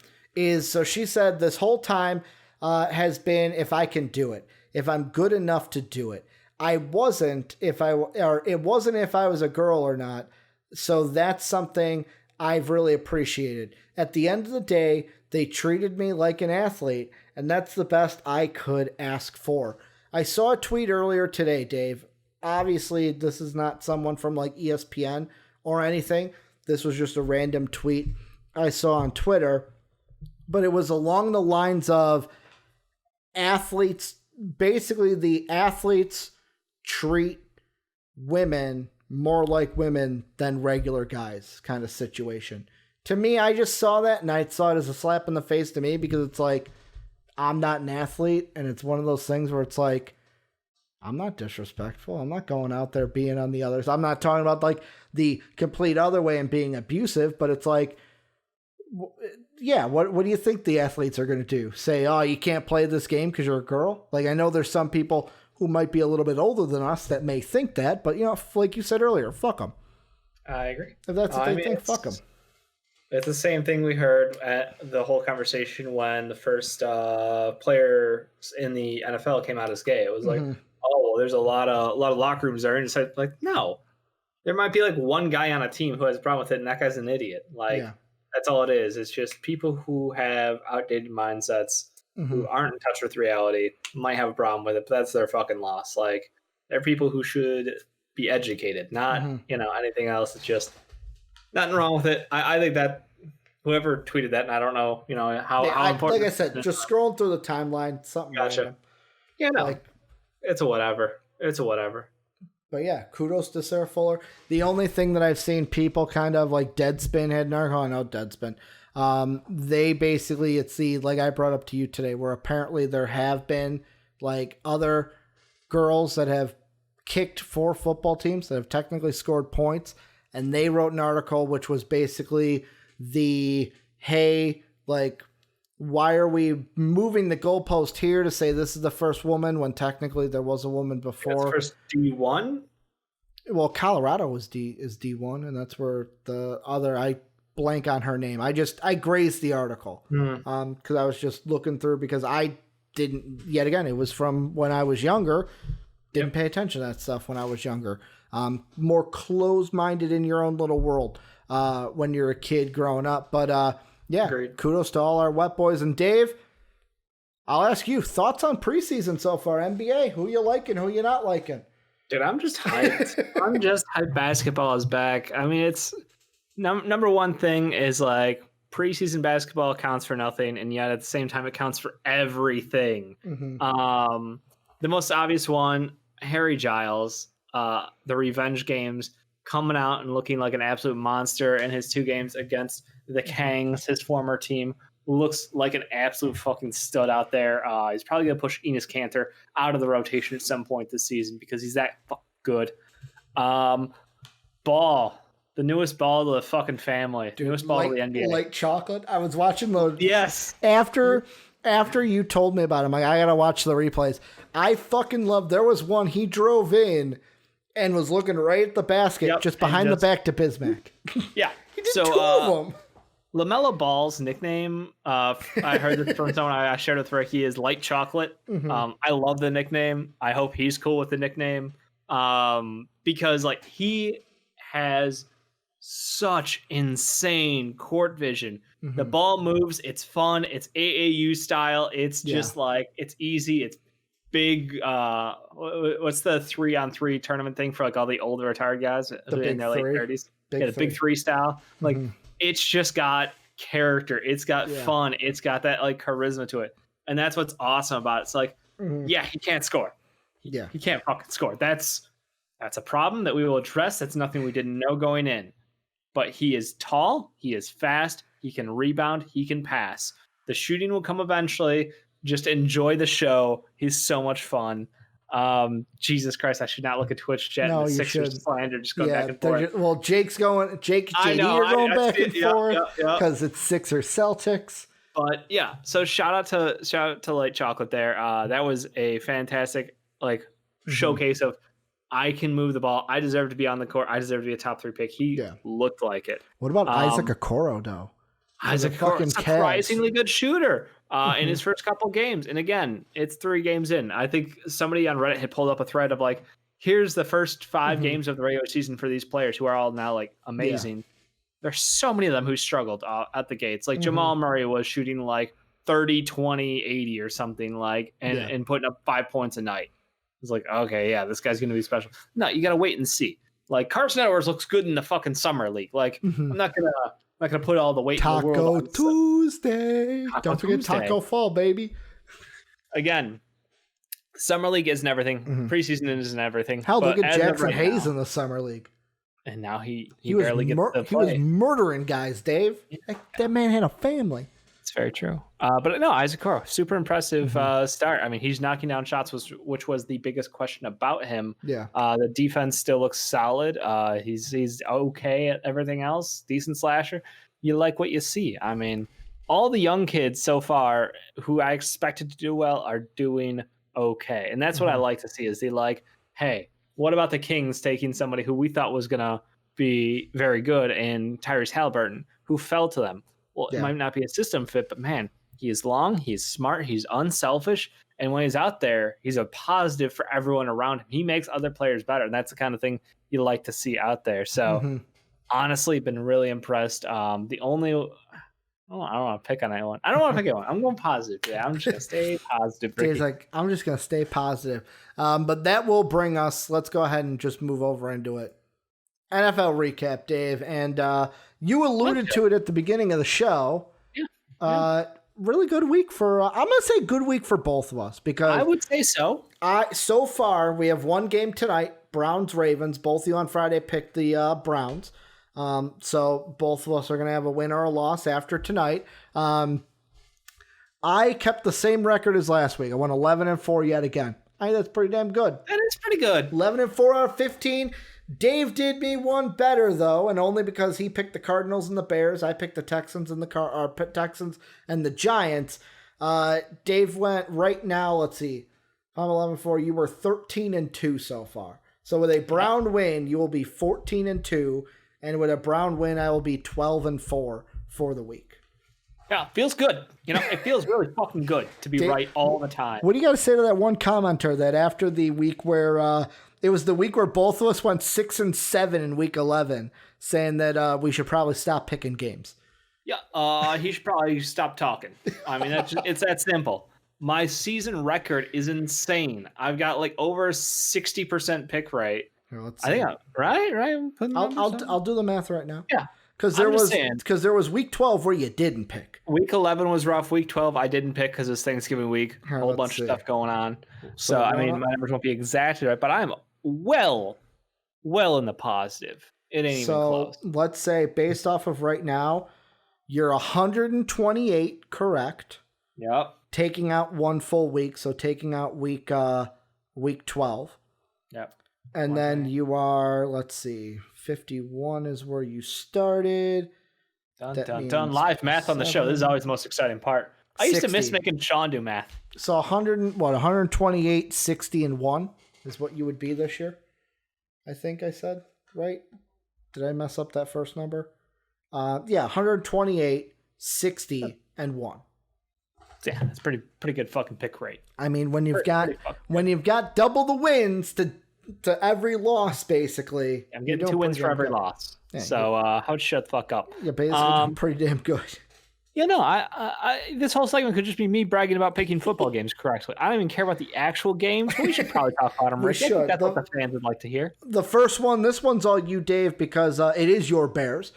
so she said this whole time has been if I can do it, if I'm good enough to do it. It wasn't if I was a girl or not. So that's something I've really appreciated. At the end of the day, they treated me like an athlete, and that's the best I could ask for. I saw a tweet earlier today, Dave. Obviously, this is not someone from ESPN or anything. This was just a random tweet I saw on Twitter, but it was along the lines of athletes. Basically, the athletes treat women more like women than regular guys kind of situation. To me, I just saw that and I saw it as a slap in the face to me because it's I'm not an athlete, and it's one of those things where it's I'm not disrespectful. I'm not going out there being on the others. I'm not talking about the complete other way and being abusive, but it's what do you think the athletes are going to do? Say, oh, you can't play this game because you're a girl? I know there's some people who might be a little bit older than us that may think that, but, like you said earlier, fuck them. I agree. If that's what they think, fuck them. It's the same thing we heard at the whole conversation when the first player in the NFL came out as gay. It was there's a lot of locker rooms there, and it's no. There might be one guy on a team who has a problem with it, and that guy's an idiot. That's all it is. It's just people who have outdated mindsets, who aren't in touch with reality, might have a problem with it, but that's their fucking loss. They're people who should be educated, not anything else. It's just nothing wrong with it. I think that whoever tweeted that, and I don't know, how important. Like I said, just scrolling through the timeline, something. Gotcha. Random. It's a whatever. But yeah, kudos to Sarah Fuller. The only thing that I've seen people kind of Deadspin had Deadspin. They basically, it's I brought up to you today, where apparently there have been other girls that have kicked for football teams that have technically scored points, and they wrote an article which was basically why are we moving the goalpost here to say this is the first woman when technically there was a woman before? First D1? Well, Colorado is D1, and that's where the other, I blank on her name. I grazed the article because I was just looking through because I didn't, yet again, it was from when I was younger, didn't pay attention to that stuff when I was younger. More closed-minded in your own little world when you're a kid growing up. But yeah, agreed. Kudos to all our wet boys. And Dave, I'll ask you, thoughts on preseason so far, NBA? Who you liking, who you not liking? Dude, I'm just hyped. I'm just hyped basketball is back. I mean, it's number one thing is preseason basketball counts for nothing, and yet at the same time it counts for everything. The most obvious one, Harry Giles, the revenge games, coming out and looking like an absolute monster in his 2 games against the Kangs, his former team. Looks like an absolute fucking stud out there. He's probably going to push Enes Kanter out of the rotation at some point this season because he's that good. Ball, the newest ball to the fucking family. Dude, newest ball to the NBA. Light chocolate. I was watching the... Yes. After after you told me about him, I gotta watch the replays. I fucking love. There was one he drove in and was looking right at the basket, just behind the back to Bismack. Yeah, he did two of them. LaMelo Ball's nickname, I heard this from someone I shared with Ricky, is Light Chocolate. I love the nickname. I hope he's cool with the nickname, because like he has such insane court vision. The ball moves. It's fun. It's AAU style. It's just like, it's easy. It's big. What's the 3-on-3 tournament thing for like all the older retired guys in their late 30s? The big three style. Like it's just got character. It's got fun. It's got that like charisma to it. And that's what's awesome about it. It's like, yeah, he can't score. He can't fucking score. That's a problem that we will address. That's nothing we didn't know going in. But he is tall. He is fast. He can rebound. He can pass. The shooting will come eventually. Just enjoy the show. He's so much fun. Jesus Christ, I should not look at Twitch chat. No, and the you Sixers slander just going back and forth. Well, Jake, JD are going back and forth because it's Sixers Celtics. But yeah, so shout out to Light Chocolate there. That was a fantastic showcase of I can move the ball. I deserve to be on the court. I deserve to be a top 3 pick. He looked like it. What about Isaac Okoro though? Isaac Okoro, surprisingly good shooter in his first couple games. And again, it's 3 games in. I think somebody on Reddit had pulled up a thread of like, here's the first 5 games of the regular season for these players who are all now like amazing. Yeah. There's so many of them who struggled at the gates. Like Jamal Murray was shooting like 30, 20, 80 or something like, and putting up 5 points a night. It's like, okay, yeah, this guy's going to be special. No, you got to wait and see. Like Carson Edwards looks good in the fucking summer league. Like I'm not gonna put all the weight in the world on Tuesday. Don't forget Taco Fall, baby. Again, summer league isn't everything. Preseason isn't everything. Hell, look at Jackson Hayes in the summer league. And now he barely gets to play. He was murdering guys, Dave. That man had a family. It's very true. But no, Isaac Okoro, super impressive start. I mean, he's knocking down shots, which was the biggest question about him. Yeah. The defense still looks solid. He's okay at everything else. Decent slasher. You like what you see. I mean, all the young kids so far who I expected to do well are doing okay. And that's what I like to see is they like, hey, what about the Kings taking somebody who we thought was going to be very good and Tyrese Halliburton, who fell to them? Well, it might not be a system fit, but man, he is long, he's smart, he's unselfish, and when he's out there, he's a positive for everyone around him. He makes other players better, and that's the kind of thing you like to see out there. So, honestly, been really impressed. The only, I don't want to pick on anyone. I don't want to pick anyone. I'm going positive today. I'm just going to stay positive. Dave's like, I'm just going to stay positive. But that will bring us, let's go ahead and just move over into it. NFL recap, Dave, and you alluded to it at the beginning of the show. Yeah. Really good week for, I'm going to say good week for both of us because I would say so. So far, we have one game tonight, Browns-Ravens. Both of you on Friday picked the Browns. So both of us are going to have a win or a loss after tonight. I kept the same record as last week. I won 11-4 yet again. I think that's pretty damn good. That is pretty good. 11-4 out of 15. Dave did me one better though, and only because he picked the Cardinals and the Bears. I picked the Texans and Texans and the Giants. Dave went right now. Let's see, I'm 11-4. You were 13-2 so far. So with a Brown win, you will be 14-2, and with a Brown win, I will be 12-4 for the week. Yeah, feels good. You know, it feels really fucking good to be right all the time. What do you got to say to that one commenter that after the week where it was the week where both of us went 6-7 in week 11, saying that we should probably stop picking games? Yeah, he should probably stop talking. I mean, it's that simple. My season record is insane. I've got like over 60% pick rate. Here, I think right. I'll do the math right now. Yeah. Because there was week 12 where you didn't pick. Week 11 was rough. Week 12 I didn't pick because it's Thanksgiving week. A whole bunch of stuff going on. So I mean, my numbers won't be exactly right, but I'm well in the positive. It ain't even close. So let's say based off of right now, you're 128 correct. Yep. Taking out one full week, so taking out week 12. Yep. And then you are, let's see, 51 is where you started. Done. Live math on the show. This is always the most exciting part. I used to 60. miss making Sean do math. So 128, 60, and 1 is what you would be this year. I think I said, right? Did I mess up that first number? Yeah, 128, 60, and 1. Yeah, that's pretty good fucking pick rate. I mean, when you've got double the wins to every loss, basically. I'm getting 2 wins for every loss. Yeah, so how'd you shut the fuck up? Yeah, basically pretty damn good. Yeah, no, I this whole segment could just be me bragging about picking football games correctly. I don't even care about the actual games, but we should probably talk about them. Rick. I think that's what the fans would like to hear. The first one, this one's all you, Dave, because it is your Bears.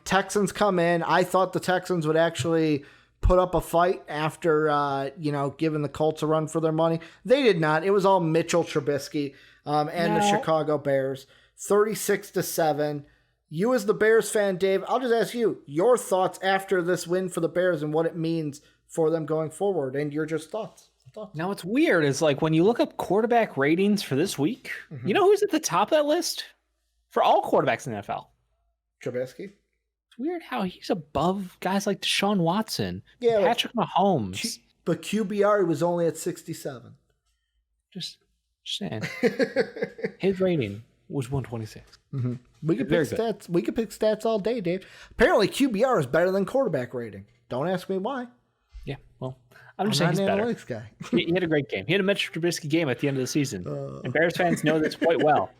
Texans come in. I thought the Texans would actually put up a fight after, giving the Colts a run for their money. They did not. It was all Mitchell Trubisky and the Chicago Bears. 36-7. You as the Bears fan, Dave, I'll just ask you your thoughts after this win for the Bears and what it means for them going forward, and your just thoughts. Now, what's weird is like when you look up quarterback ratings for this week, you know who's at the top of that list for all quarterbacks in the NFL? Trubisky. It's weird how he's above guys like Deshaun Watson, yeah, Patrick Mahomes. But QBR he was only at 67. Just saying. His rating was 126. Mm-hmm. We could pick stats. We could pick stats all day, Dave. Apparently, QBR is better than quarterback rating. Don't ask me why. Yeah, well, I'm just saying he's better. Analytics guy. He had a great game. He had a Mitch Trubisky game at the end of the season, and Bears fans know this quite well.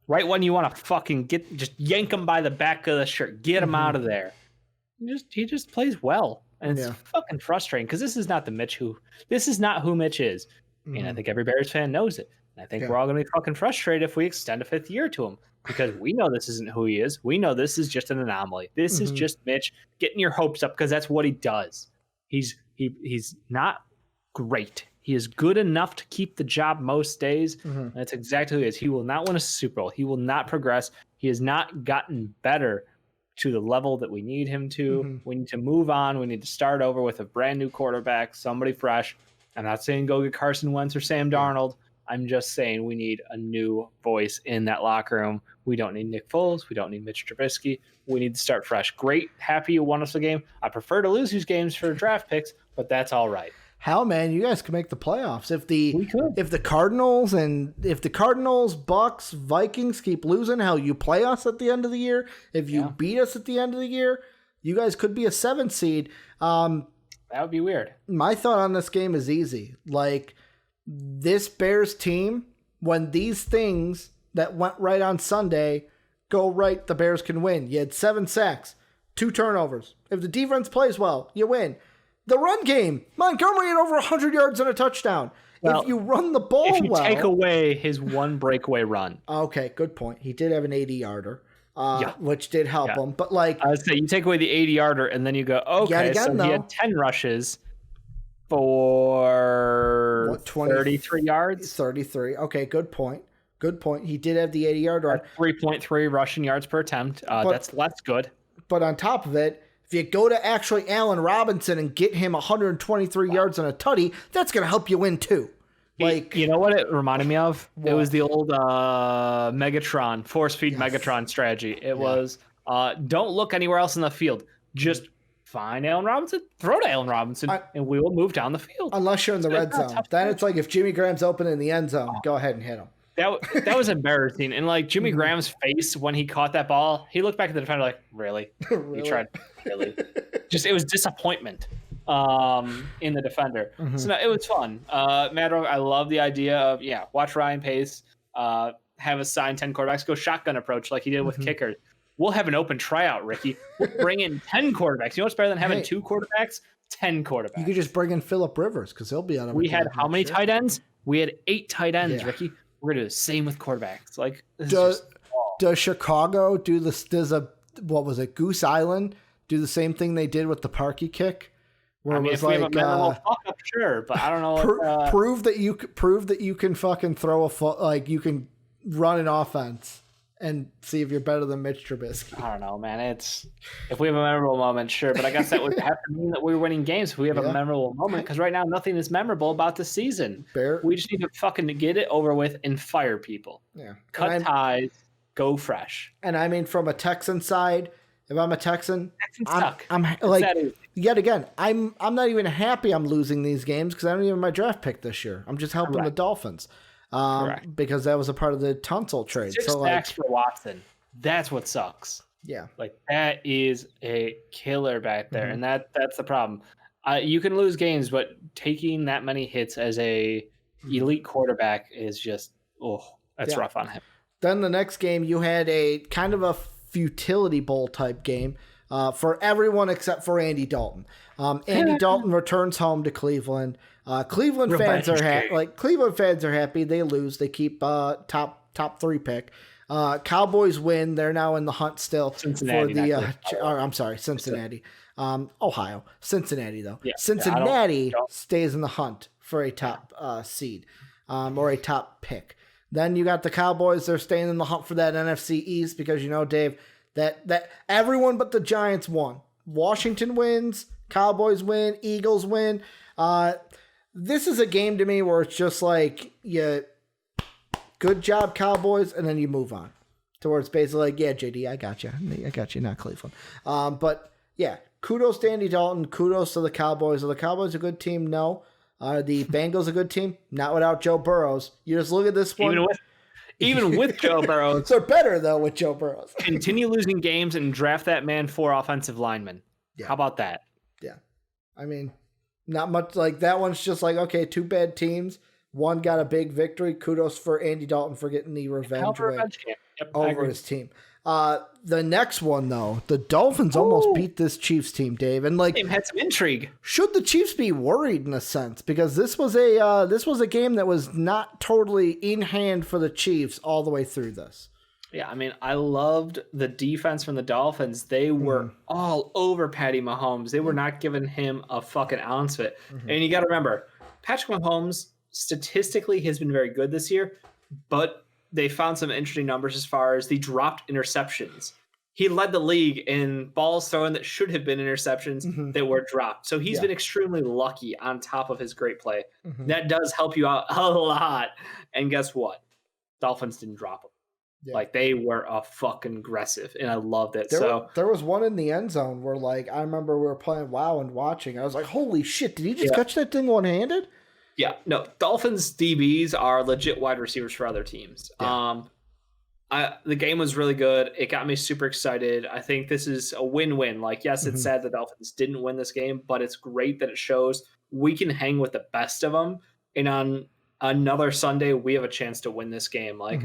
Right when you want to fucking just yank him by the back of the shirt, get him out of there. He just plays well, and it's fucking frustrating because this is not who Mitch is, and I think every Bears fan knows it. And I think we're all going to be fucking frustrated if we extend a 5th year to him because we know this isn't who he is. We know this is just an anomaly. This is just Mitch getting your hopes up because that's what he does. He's not great. He is good enough to keep the job most days. And that's exactly who he is. He will not win a Super Bowl. He will not progress. He has not gotten better to the level that we need him to. We need to move on. We need to start over with a brand new quarterback, somebody fresh. I'm not saying go get Carson Wentz or Sam Darnold. I'm just saying we need a new voice in that locker room. We don't need Nick Foles. We don't need Mitch Trubisky. We need to start fresh. Great. Happy you won us a game. I prefer to lose these games for draft picks, but that's all right. Hell, man, you guys can make the playoffs. If the Cardinals, Bucks, Vikings keep losing, hell, you play us at the end of the year. If you beat us at the end of the year, you guys could be a 7th seed. That would be weird. My thought on this game is easy. Like, this Bears team, when these things that went right on Sunday go right, the Bears can win. You had 7 sacks, 2 turnovers. If the defense plays well, you win. The run game, Montgomery had over 100 yards and a touchdown. Well, if you run the ball if you take away his one breakaway run. Okay, good point. He did have an 80-yarder, which did help him. But like, I would say you take away the 80-yarder and then you go, okay, so he had 10 rushes for 33 yards. 33. Okay, good point. Good point. He did have the 80-yarder. 3.3 rushing yards per attempt. That's good. But on top of it, if you go to actually Allen Robinson and get him 123 yards and a tutty, that's going to help you win too. Like, you know what it reminded me of? What? It was the old Megatron, force feed Megatron strategy. It was don't look anywhere else in the field. Just find Allen Robinson, throw to Allen Robinson, and we will move down the field. Unless you're in the red zone. Then it's like if Jimmy Graham's open in the end zone, go ahead and hit him. That was embarrassing. And like Jimmy Graham's face when he caught that ball, he looked back at the defender like, really? Really? You tried, really? It was disappointment in the defender. So no, it was fun. Mad Dog, I love the idea of, watch Ryan Pace have us sign 10 quarterbacks, go shotgun approach like he did with kickers. We'll have an open tryout, Ricky. We'll bring in 10 quarterbacks. You know what's better than having 2 quarterbacks? 10 quarterbacks. You could just bring in Phillip Rivers because he'll be on. We had how many tight ends? We had 8 tight ends, Ricky. We're gonna do the same with quarterbacks. Like, does Chicago do this? What was it? Goose Island do the same thing they did with the Parkey kick? Where it was if we have a memorable fuck up, sure, but I don't know. Prove that you can fucking throw a foot, like you can run an offense and see if you're better than Mitch Trubisky. I don't know, man. It's if we have a memorable moment, sure, but I guess that would have to mean that we're winning games if we have a memorable moment. Because right now, nothing is memorable about the season. We just need to fucking get it over with and fire people. Yeah, cut ties, go fresh. And I mean, from a Texan side, If I'm a Texan, Texans I'm, suck. I'm It's like, that easy. yet again, I'm not even happy I'm losing these games because I don't even have my draft pick this year. I'm just helping the Dolphins Correct. because that was a part of the Tunsil trade. 6 so sacks like, for Watson. That's what sucks. yeah, Like that is a killer back there, Mhm. and that's the problem. You can lose games, but taking that many hits as a elite quarterback is just that's Yeah. rough on him. Then the next game, you had a kind of a futility bowl type game for everyone except for Andy Dalton. Andy Dalton returns home to Cleveland. Cleveland fans are Cleveland fans are happy. They lose. They keep top 3 pick. Cowboys win. They're now in the hunt still Cincinnati, for the. I'm sorry, Cincinnati. Ohio, Cincinnati though. Yeah, Cincinnati stays in the hunt for a top seed or a top pick. Then you got the Cowboys. They're staying in the hunt for that NFC East because you know, Dave, that everyone but the Giants won. Washington wins, Cowboys win, Eagles win. This is a game to me where it's just like, yeah, good job, Cowboys, and then you move on. Towards basically like, yeah, JD, I got you, not Cleveland. But yeah, kudos to Andy Dalton, kudos to the Cowboys. Are the Cowboys a good team? No. Are the Bengals a good team? Not without Joe Burrows. You just look at this one. Even with Joe Burrows. They're better, though, with Joe Burrows. Continue losing games and draft that man 4 offensive linemen. Yeah. How about that? Yeah. I mean, not much. Like, that one's just like, okay, 2 bad teams. One got a big victory. Kudos for Andy Dalton for getting the revenge over his team. The next one, though, the Dolphins almost beat this Chiefs team, Dave, and like had some intrigue. Should the Chiefs be worried in a sense because this was a game that was not totally in hand for the Chiefs all the way through this? Yeah, I mean, I loved the defense from the Dolphins. They were all over Patty Mahomes. They were not giving him a fucking ounce of it. And you got to remember, Patrick Mahomes statistically has been very good this year, but they found some interesting numbers as far as the dropped interceptions. He led the league in balls thrown that should have been interceptions that were dropped. So he's been extremely lucky on top of his great play. That does help you out a lot. And guess what? Dolphins didn't drop them. Yeah. Like they were a fucking aggressive, and I loved it. There was one in the end zone where, like, I remember we were playing WoW and watching. I was like, "Holy shit! Did he just catch that thing one-handed?" Yeah, no. Dolphins DBs are legit wide receivers for other teams. Yeah. The game was really good. It got me super excited. I think this is a win-win. Like, yes, it's sad the Dolphins didn't win this game, but it's great that it shows we can hang with the best of them. And on another Sunday, we have a chance to win this game. Like,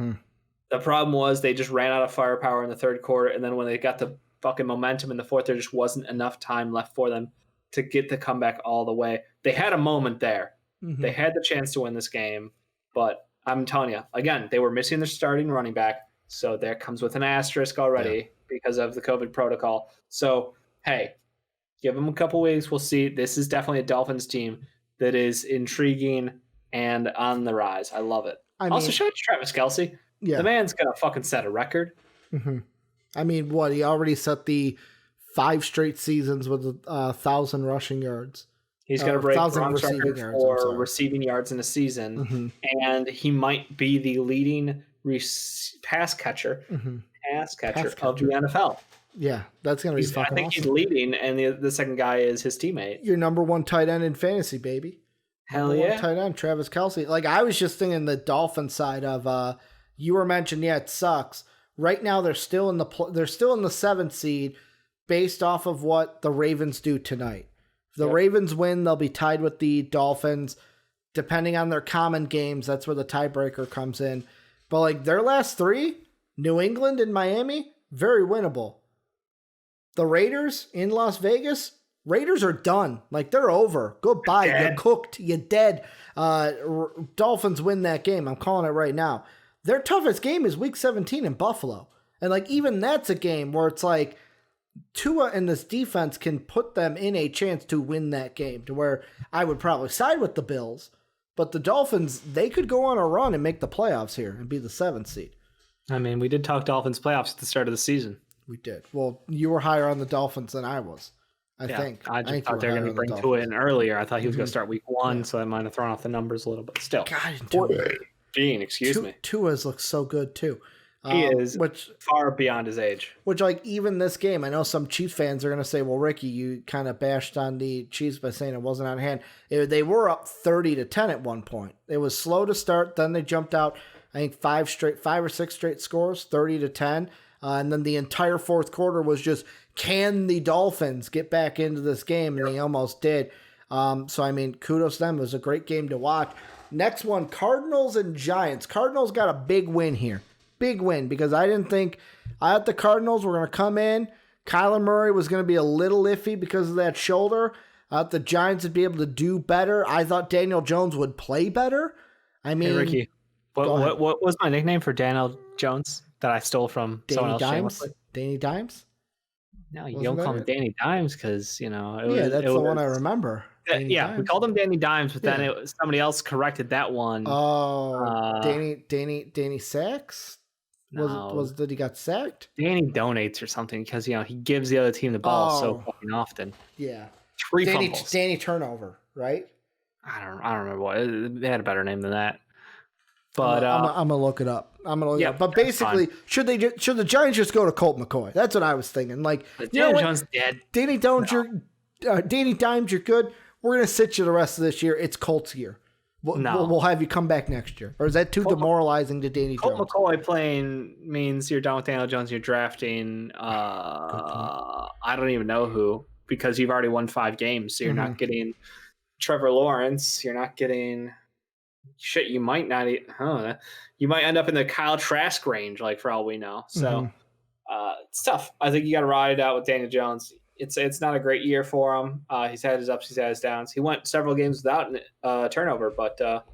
the problem was they just ran out of firepower in the third quarter, and then when they got the fucking momentum in the fourth, there just wasn't enough time left for them to get the comeback all the way. They had a moment there. They had the chance to win this game, but I'm telling you, again, they were missing their starting running back, so that comes with an asterisk already because of the COVID protocol. So, hey, give them a couple weeks. We'll see. This is definitely a Dolphins team that is intriguing and on the rise. I love it. Also, shout out to Travis Kelce. Yeah. The man's going to fucking set a record. I mean, what? He already set the 5 straight seasons with 1,000 rushing yards. He's going to break Gronk's record for receiving yards in a season, and he might be the leading pass catcher of the NFL. Yeah, that's going to be fucking awesome. I think he's leading, and the second guy is his teammate. Your number 1 tight end in fantasy, baby. Hell yeah. Tight end, Travis Kelce. Like, I was just thinking the Dolphins side of, you were mentioning, it sucks. Right now, they're still in the 7th seed based off of what the Ravens do tonight. If the Ravens win, they'll be tied with the Dolphins. Depending on their common games, that's where the tiebreaker comes in. But like their last 3, New England and Miami, very winnable. The Raiders in Las Vegas, Raiders are done. Like they're over. Goodbye. You're cooked. You're dead. Dolphins win that game. I'm calling it right now. Their toughest game is Week 17 in Buffalo. And like even that's a game where it's like Tua and this defense can put them in a chance to win that game, to where I would probably side with the Bills, but the Dolphins, they could go on a run and make the playoffs here and be the 7th seed. I mean, we did talk Dolphins playoffs at the start of the season. We did. Well, you were higher on the Dolphins than I was, I think. I just thought they were going to bring Tua in earlier. I thought he was going to start week 1, so that might have thrown off the numbers a little bit. Still. God, excuse me. Tua's looks so good too. He is which far beyond his age. Which, like, even this game, I know some Chiefs fans are going to say, well, Ricky, you kind of bashed on the Chiefs by saying it wasn't on hand. They were up 30-10 at one point. It was slow to start. Then they jumped out, I think, 5 or 6 straight scores, 30-10. And then the entire fourth quarter was just, can the Dolphins get back into this game? And they almost did. So, I mean, kudos to them. It was a great game to watch. Next one, Cardinals and Giants. Cardinals got a big win here. Big win, because I thought the Cardinals were going to come in. Kyler Murray was going to be a little iffy because of that shoulder. I thought the Giants would be able to do better. I thought Daniel Jones would play better. I mean, hey, Ricky, what was my nickname for Daniel Jones that I stole from someone else? Dimes? Danny Dimes? No, you don't call him Danny Dimes because, that's the one I remember. Yeah, we called him Danny Dimes, but then somebody else corrected that one. Oh, Danny Sacks? No. Did he got sacked? Danny donates or something because he gives the other team the ball so fucking often. Yeah, 3 fumbles. Danny turnover, right? I don't remember what they had a better name than that. But I'm gonna look it up. But basically, should the Giants just go to Colt McCoy? That's what I was thinking. Like, Daniel Jones dead. Danny Dimes, you're good. We're gonna sit you the rest of this year. It's Colt's year. We'll have you come back next year. Or is that too demoralizing to Danny Jones? Colt McCoy playing means you're done with Daniel Jones. You're drafting, I don't even know who, because you've already won 5 games. So you're not getting Trevor Lawrence. You're not getting shit. You might not. You might end up in the Kyle Trask range, like, for all we know. So it's tough. I think you got to ride it out with Daniel Jones. It's not a great year for him. He's had his ups, he's had his downs. He went several games without turnover, but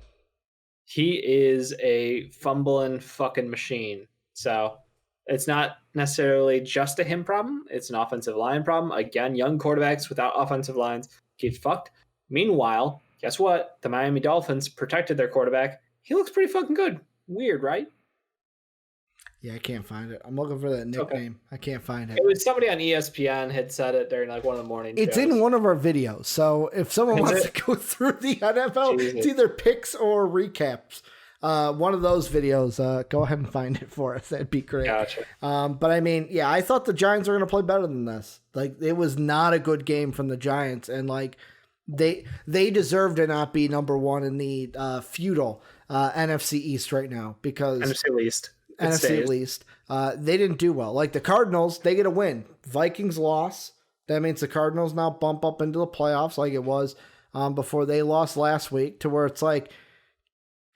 he is a fumbling fucking machine. So it's not necessarily just a him problem. It's an offensive line problem. Again, young quarterbacks without offensive lines get fucked. Meanwhile, guess what? The Miami Dolphins protected their quarterback. He looks pretty fucking good. Weird, right? Yeah, I can't find it. I'm looking for that nickname. Okay. I can't find it. It was somebody on ESPN had said it during like one of the morning shows. It's in one of our videos. So if someone wants to go through the NFL, it's either picks or recaps. One of those videos, go ahead and find it for us. That'd be great. Gotcha. But I mean, yeah, I thought the Giants were going to play better than this. Like, it was not a good game from the Giants, and like they deserve to not be number 1 in the feudal NFC East right now, because NFC least. NFC at least. They didn't do well. Like the Cardinals, they get a win. Vikings loss. That means the Cardinals now bump up into the playoffs like it was before they lost last week, to where it's like,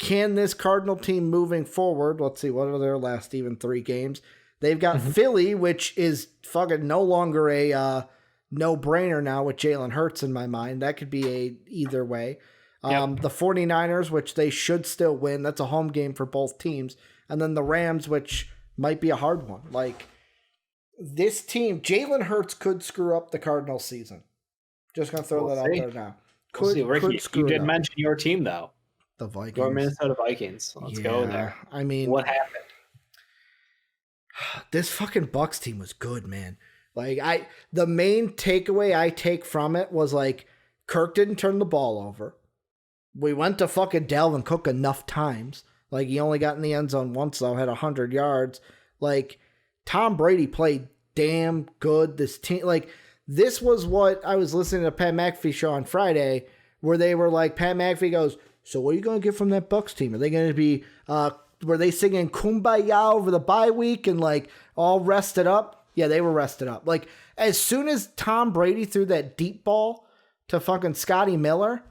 can this Cardinal team moving forward, let's see, what are their last even 3 games? They've got Philly, which is fucking no longer a no-brainer now with Jalen Hurts in my mind. That could be a either way. The 49ers, which they should still win. That's a home game for both teams. And then the Rams, which might be a hard one. Like, this team, Jalen Hurts could screw up the Cardinals season. Just going to throw that out there now. We'll see. Ricky, you did mention your team, though. The Vikings. Your Minnesota Vikings. Let's go there. I mean, what happened? This fucking Bucks team was good, man. Like, the main takeaway I take from it was, like, Kirk didn't turn the ball over. We went to fucking Dalvin Cook enough times. Like, he only got in the end zone once, though, had 100 yards. Like, Tom Brady played damn good. This team, like, this was what I was listening to Pat McAfee show on Friday, where they were like, Pat McAfee goes, so what are you going to get from that Bucks team? Are they going to be, were they singing Kumbaya over the bye week and, like, all rested up? Yeah, they were rested up. Like, as soon as Tom Brady threw that deep ball to fucking Scotty Miller,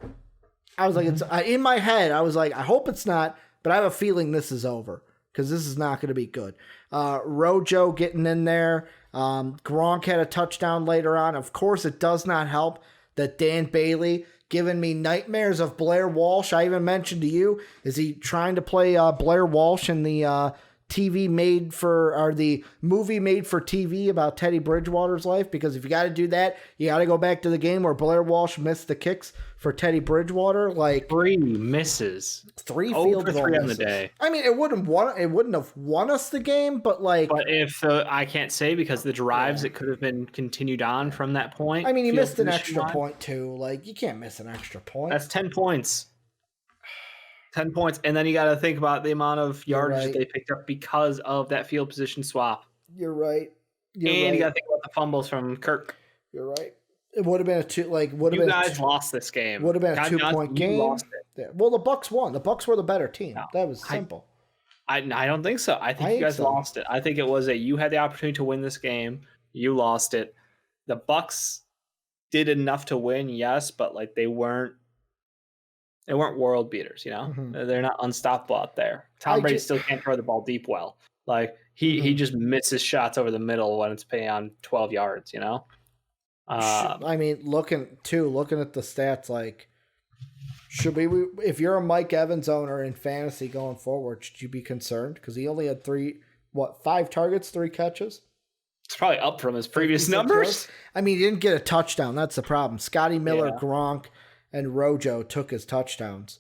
I was like, it's in my head, I was like, I hope it's not, but I have a feeling this is over, because this is not going to be good. Rojo getting in there. Gronk had a touchdown later on. Of course, it does not help that Dan Bailey giving me nightmares of Blair Walsh. I even mentioned to you, is he trying to play Blair Walsh in the the movie made for TV about Teddy Bridgewater's life? Because if you got to do that, you got to go back to the game where Blair Walsh missed the kicks for Teddy Bridgewater. Like 3 misses, 3 field goal 3 misses on the day. I mean, it wouldn't have won us the game, but like. But if I can't say, because the drives, it could have been continued on from that point. I mean, you missed an extra point too. Like, you can't miss an extra point. That's 10 points. 10 points. And then you got to think about the amount of yardage right. they picked up because of that field position swap. You're right. You got to think about the fumbles from Kirk. You're right. It would have been You guys lost this game. Would have been a 2-point game. Lost it. Yeah. Well, the Bucks won. The Bucks were the better team. No, that was simple. I don't think so. I think you guys lost it. I think it was you had the opportunity to win this game. You lost it. The Bucks did enough to win, yes, but like they weren't world beaters, you know? Mm-hmm. They're not unstoppable out there. Tom Brady still can't throw the ball deep well. Like he just misses shots over the middle when it's on 12 yards, you know? I mean, looking at the stats, like should we if you're a Mike Evans owner in fantasy going forward, should you be concerned? Because he only had 5 targets, 3 catches? It's probably up from his previous numbers. I mean, he didn't get a touchdown. That's the problem. Scotty Miller, Gronk, and Rojo took his touchdowns.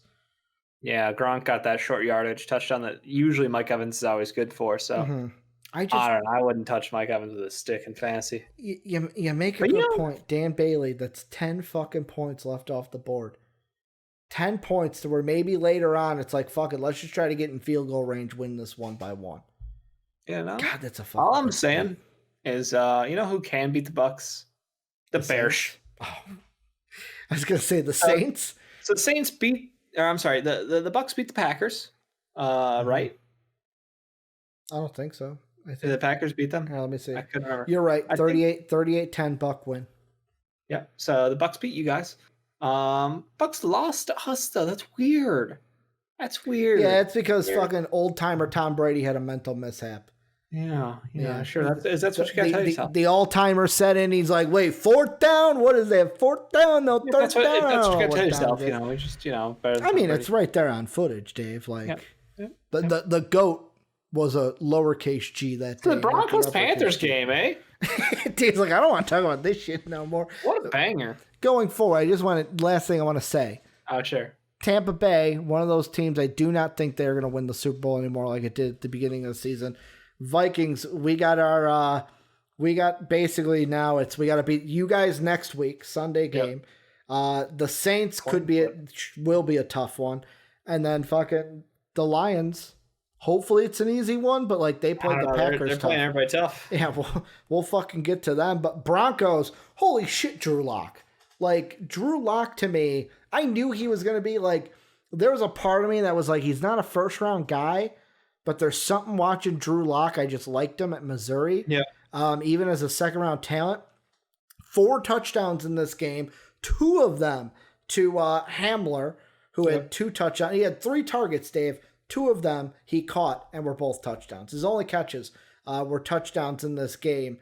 Yeah, Gronk got that short yardage touchdown that usually Mike Evans is always good for. So I don't know. I wouldn't touch Mike Evans with a stick in fantasy. You make a good point. Dan Bailey, that's 10 fucking points left off the board. 10 points to where maybe later on it's like, fuck it, let's just try to get in field goal range, win this 1-1. Yeah, no. God, that's a fucking all I'm saying is, you know who can beat the Bucks? The Bears. Oh. I was gonna say the Saints. So the Saints the Bucks beat the Packers, right? I don't think so. I think Did the Packers beat them? Let me see. I couldn't remember. You're right. 38-10 Buck win. Yeah. So the Bucks beat you guys. Bucks lost to us though. That's weird. Yeah, it's because fucking old timer Tom Brady had a mental mishap. Yeah, sure. That's what you gotta tell yourself. The all-timer set in. He's like, "Wait, 4th down? What is that? 4th down? No, 3rd down." That's what you gotta tell yourself. You know, we just better. I mean, it's right there on footage, Dave. Like the GOAT was a lowercase G that day. The Broncos Panthers game, eh? Dave's like, I don't want to talk about this shit no more. What a banger! Going forward, last thing I want to say. Oh, sure. Tampa Bay, one of those teams I do not think they're going to win the Super Bowl anymore like it did at the beginning of the season. Vikings, we got basically now we got to beat you guys next week, Sunday game. Yep. The Saints will be a tough one. And then fucking the Lions, hopefully it's an easy one, but like they played the Packers they're playing everybody tough. Yeah, we'll fucking get to them. But Broncos, holy shit, Drew Lock. Like, Drew Lock to me, I knew he was going to be like, there was a part of me that was like, he's not a first-round guy, but there's something watching Drew Lock. I just liked him at Missouri. Yeah. Even as a second-round talent. 4 touchdowns in this game, 2 of them to Hamler, who had 2 touchdowns. He had 3 targets, Dave. 2 of them he caught and were both touchdowns. His only catches were touchdowns in this game.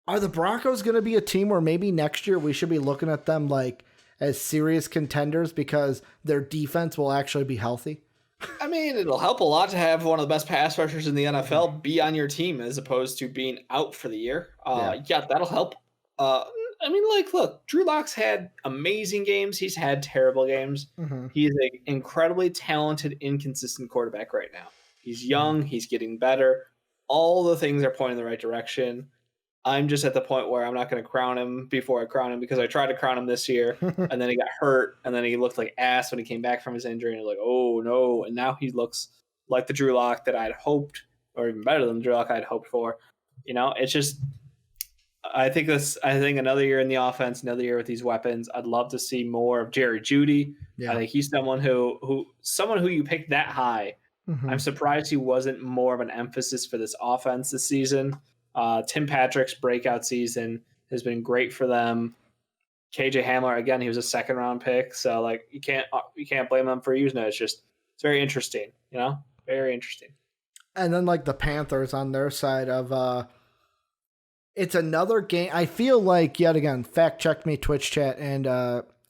Are the Broncos going to be a team where maybe next year we should be looking at them like as serious contenders because their defense will actually be healthy? I mean, it'll help a lot to have one of the best pass rushers in the NFL be on your team as opposed to being out for the year. Yeah, that'll help. I mean, like, look, Drew Lock's had amazing games. He's had terrible games. Mm-hmm. He's an incredibly talented, inconsistent quarterback right now. He's young. He's getting better. All the things are pointing in the right direction. I'm just at the point where I'm not going to crown him before I crown him because I tried to crown him this year and then he got hurt and then he looked like ass when he came back from his injury and like, oh no. And now he looks like the Drew Lock that I'd hoped, or even better than the Drew Lock I'd hoped for. You know, it's just, I think another year in the offense, another year with these weapons. I'd love to see more of Jerry Jeudy. Yeah. I think he's someone who you picked that high. Mm-hmm. I'm surprised he wasn't more of an emphasis for this offense this season. Tim Patrick's breakout season has been great for them. KJ Hamler, again, he was a 2nd-round pick, so like you can't blame them for using it. It's very interesting, you know, very interesting. And then like the Panthers on their side of it's another game. I feel like yet again, fact check me, Twitch chat and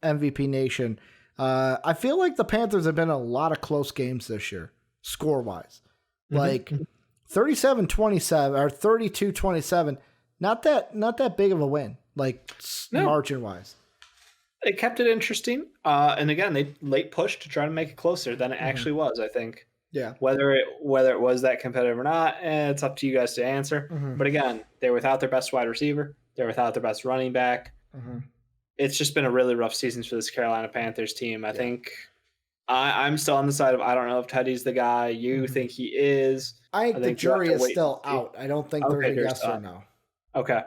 MVP Nation. I feel like the Panthers have been in a lot of close games this year, score wise, like. 37-27 or 32-27, not that big of a win, like margin wise. They kept it interesting, and again, they late pushed to try to make it closer than it actually was. I think. Yeah. Whether it was that competitive or not, it's up to you guys to answer. Mm-hmm. But again, they're without their best wide receiver. They're without their best running back. Mm-hmm. It's just been a really rough season for this Carolina Panthers team. I think I'm still on the side of I don't know if Teddy's the guy. You think he is. I think the jury is still and see. out. I don't think there's a yes or no. Okay.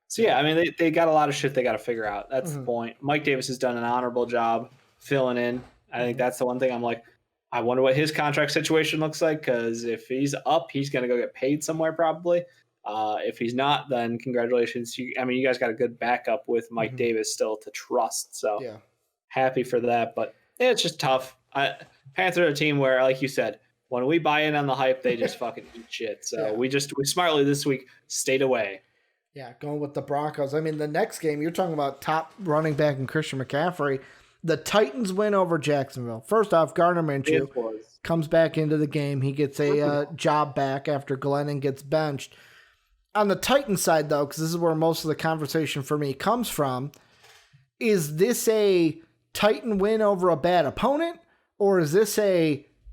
So, yeah, I mean, they got a lot of shit they got to figure out. That's the point. Mike Davis has done an honorable job filling in. I think that's the one thing I'm like, I wonder what his contract situation looks like, because if he's up, he's going to go get paid somewhere probably. If he's not, then congratulations. You guys got a good backup with Mike Davis still to trust. So happy for that. But it's just tough. Panthers are a team where, like you said, when we buy in on the hype, they just fucking eat shit. So we smartly this week stayed away. Yeah, going with the Broncos. I mean, the next game, you're talking about top running back in Christian McCaffrey. The Titans win over Jacksonville. First off, Gardner Minshew comes back into the game. He gets a job back after Glennon gets benched. On the Titans side, though, because this is where most of the conversation for me comes from, is this a Titan win over a bad opponent? Or is this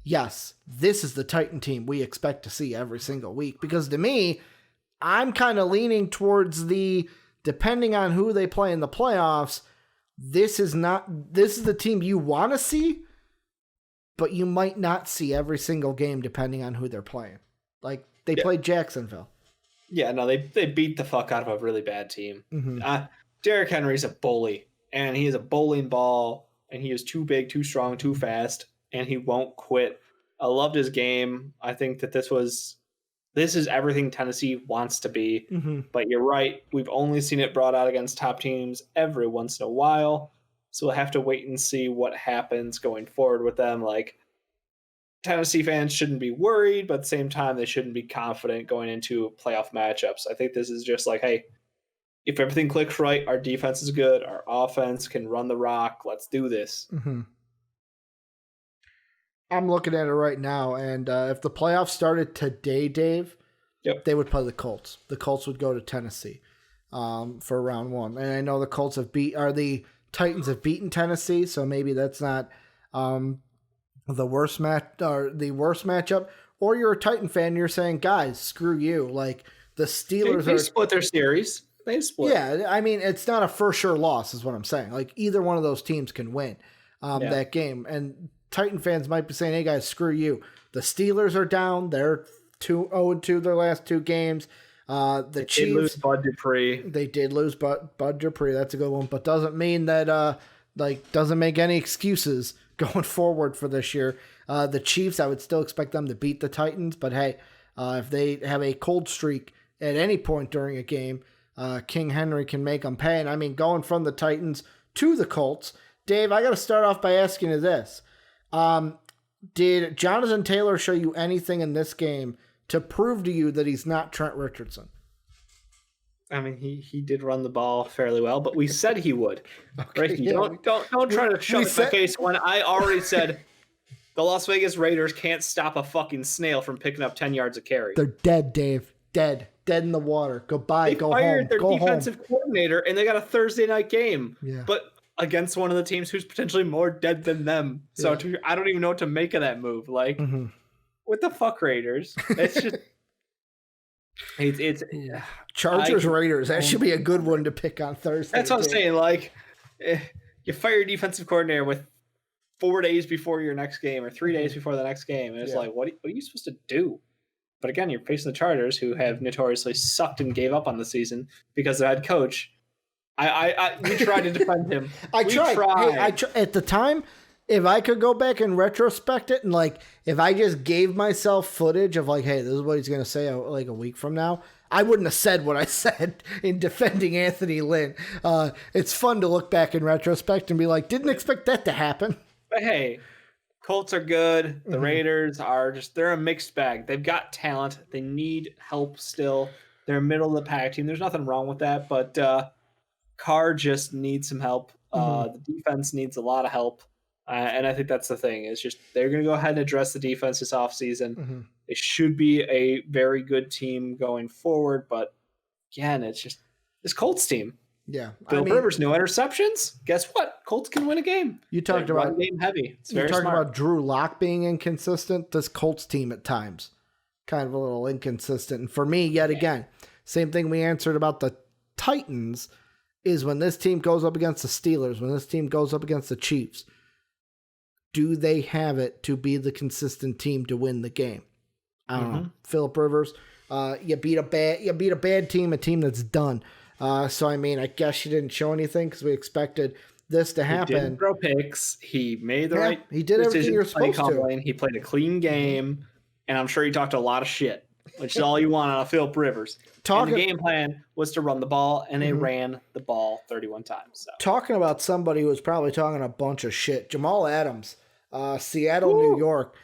yes, this is the Titan team we expect to see every single week? Because to me, I'm kind of leaning towards depending on who they play in the playoffs, this is the team you want to see, but you might not see every single game depending on who they're playing. Like, they played Jacksonville. Yeah, no, they beat the fuck out of a really bad team. Derrick Henry's a bully, and he is a bowling ball, and he is too big, too strong, too fast, and he won't quit. I loved his game. I think that this is everything Tennessee wants to be. But you're right. We've only seen it brought out against top teams every once in a while. So we'll have to wait and see what happens going forward with them. Like, Tennessee fans shouldn't be worried, but at the same time, they shouldn't be confident going into playoff matchups. I think this is just like, hey, if everything clicks right, our defense is good, our offense can run the rock, let's do this. I'm looking at it right now, and if the playoffs started today, Dave, they would play the Colts. The Colts would go to Tennessee for round one. And I know the Titans have beaten Tennessee, so maybe that's not the worst matchup. Or you're a Titan fan, and you're saying, guys, screw you. Like, the Steelers they split their series. They split. Yeah, I mean, it's not a for sure loss, is what I'm saying. Like, either one of those teams can win that game, and Titan fans might be saying, hey, guys, screw you. The Steelers are down. They're 2-0-2 their last two games. The Chiefs did lose Bud Dupree. They did lose Bud Dupree. That's a good one, but doesn't mean that doesn't make any excuses going forward for this year. The Chiefs, I would still expect them to beat the Titans, but hey, if they have a cold streak at any point during a game, King Henry can make them pay. And I mean, going from the Titans to the Colts, Dave, I got to start off by asking you this. Did Jonathan Taylor show you anything in this game to prove to you that he's not Trent Richardson? I mean, he did run the ball fairly well, but we said he would. Okay, right? Don't try to shove it in my face when I already said the Las Vegas Raiders can't stop a fucking snail from picking up 10 yards of carry. They're dead, Dave. Dead in the water. Goodbye. Go home. They fired their defensive coordinator, and they got a Thursday night game. Yeah. But against one of the teams who's potentially more dead than them. So I don't even know what to make of that move. Like, what the fuck, Raiders? It's just it's Chargers Raiders. That should be a good one to pick on Thursday. That's what I'm saying. Like, you fire your defensive coordinator with 4 days before your next game or 3 days before the next game, and it's like, what are you supposed to do? But again, you're facing the Chargers, who have notoriously sucked and gave up on the season because their head coach. We tried to defend him. I tried. Hey, at the time, if I could go back and retrospect it, and like if I just gave myself footage of like, hey, this is what he's gonna say like a week from now, I wouldn't have said what I said in defending Anthony Lynn. It's fun to look back in retrospect and be like, didn't expect that to happen. But hey, Colts are good. The Raiders are they're a mixed bag. They've got talent. They need help still. They're a middle of the pack team. There's nothing wrong with that, but Carr just needs some help. The defense needs a lot of help. And I think that's the thing. It's just they're going to go ahead and address the defense this offseason. It should be a very good team going forward. But again, it's just this Colts team. Yeah. Bill Rivers, no interceptions. Guess what? Colts can win a game. You talked about game heavy. You talked about Drew Lock being inconsistent. This Colts team at times kind of a little inconsistent. And for me, yet again, same thing we answered about the Titans is when this team goes up against the Steelers, when this team goes up against the Chiefs, do they have it to be the consistent team to win the game? I don't know. Phillip Rivers, you beat a bad team, a team that's done. So I mean, I guess you didn't show anything because we expected this to happen. He didn't throw picks. He made the right. He did everything you're supposed to. He played a clean game, and I'm sure he talked a lot of shit, which is all you want out of Phillip Rivers. And the game plan was to run the ball, and they ran the ball 31 times. So. Talking about somebody who was probably talking a bunch of shit, Jamal Adams, Seattle, New York,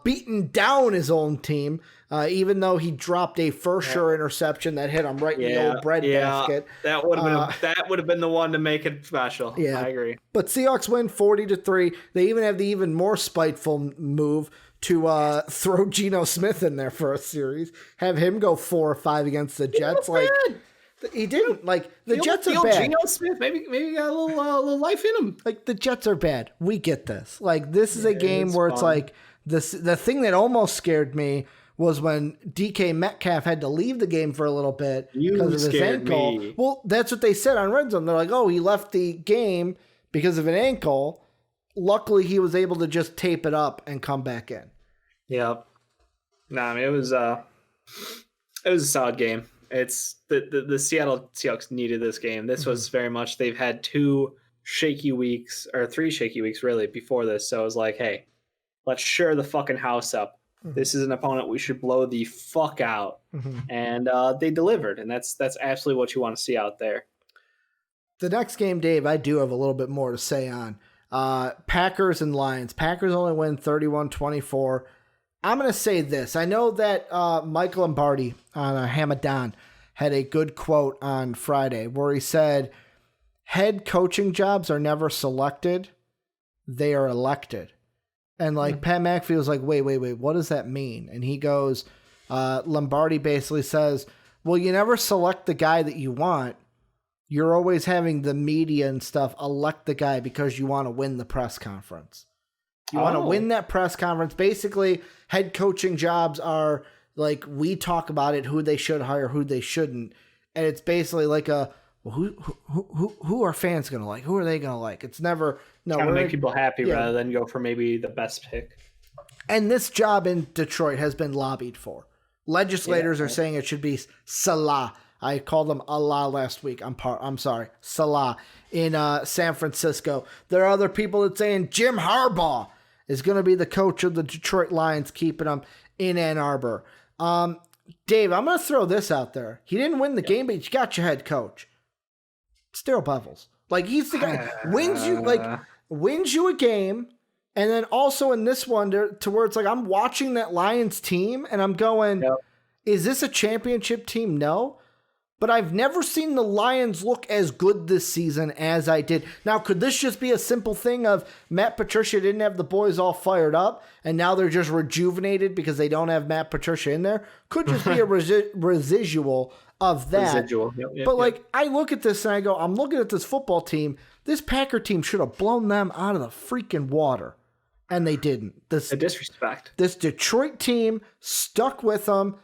beating down his own team, even though he dropped a for-sure interception that hit him right in the old bread basket. That would have been the one to make it special. Yeah, I agree. But Seahawks win 40-3. They even have the even more spiteful move to throw Geno Smith in there for a series, have him go 4 or 5 against the Jets. He didn't. The Jets are bad. Geno Smith maybe got a little life in him. The Jets are bad. We get this. This is a game where it's fun. The thing that almost scared me was when DK Metcalf had to leave the game for a little bit because of his ankle. Me. Well, that's what they said on Red Zone. They're like, oh, he left the game because of an ankle. Luckily, he was able to just tape it up and come back in. Yep. It was a solid game. It's the Seattle Seahawks needed this game. This was very much, they've had 2 shaky weeks, or 3 shaky weeks really before this. So it was like, hey, let's shore the fucking house up. This is an opponent we should blow the fuck out. And they delivered, and that's absolutely what you want to see out there. The next game, Dave, I do have a little bit more to say on. Packers and Lions. Packers only win 31-24. I'm going to say this. I know that Mike Lombardi on Hamadan had a good quote on Friday where he said, head coaching jobs are never selected. They are elected. And Pat McAfee was like, wait, what does that mean? And he goes, Lombardi basically says, well, you never select the guy that you want. You're always having the media and stuff elect the guy because you want to win the press conference. You want to win that press conference. Basically, head coaching jobs are we talk about it, who they should hire, who they shouldn't. And it's basically who are fans going to like? Who are they going to like? It's never... No, trying to make people happy rather than go for maybe the best pick. And this job in Detroit has been lobbied for. Legislators are saying it should be Salah. I called him Allah last week. I'm sorry, Salah in San Francisco. There are other people that saying Jim Harbaugh is going to be the coach of the Detroit Lions, keeping them in Ann Arbor. Dave, I'm going to throw this out there. He didn't win the game, but you got your head coach. It's Daryl Bevels. He's the guy wins you a game, and then also in this one to where it's I'm watching that Lions team and I'm going, is this a championship team? No. But I've never seen the Lions look as good this season as I did. Now, could this just be a simple thing of Matt Patricia didn't have the boys all fired up, and now they're just rejuvenated because they don't have Matt Patricia in there? Could just be a residual of that. But I look at this and I go, I'm looking at this football team. This Packer team should have blown them out of the freaking water, and they didn't. A disrespect. This Detroit team stuck with them.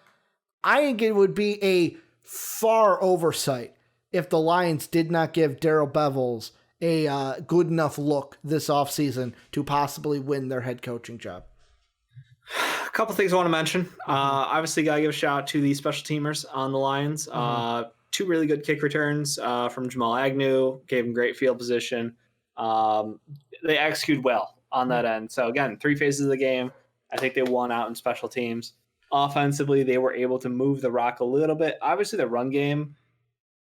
I think it would be a far oversight if the Lions did not give Daryl Bevels a good enough look this offseason to possibly win their head coaching job. A couple things I want to mention. Obviously, got to give a shout out to the special teamers on the Lions. 2 really good kick returns from Jamal Agnew, gave him great field position. They executed well on that end. So, again, 3 phases of the game. I think they won out in special teams. Offensively, they were able to move the rock a little bit. Obviously, the run game,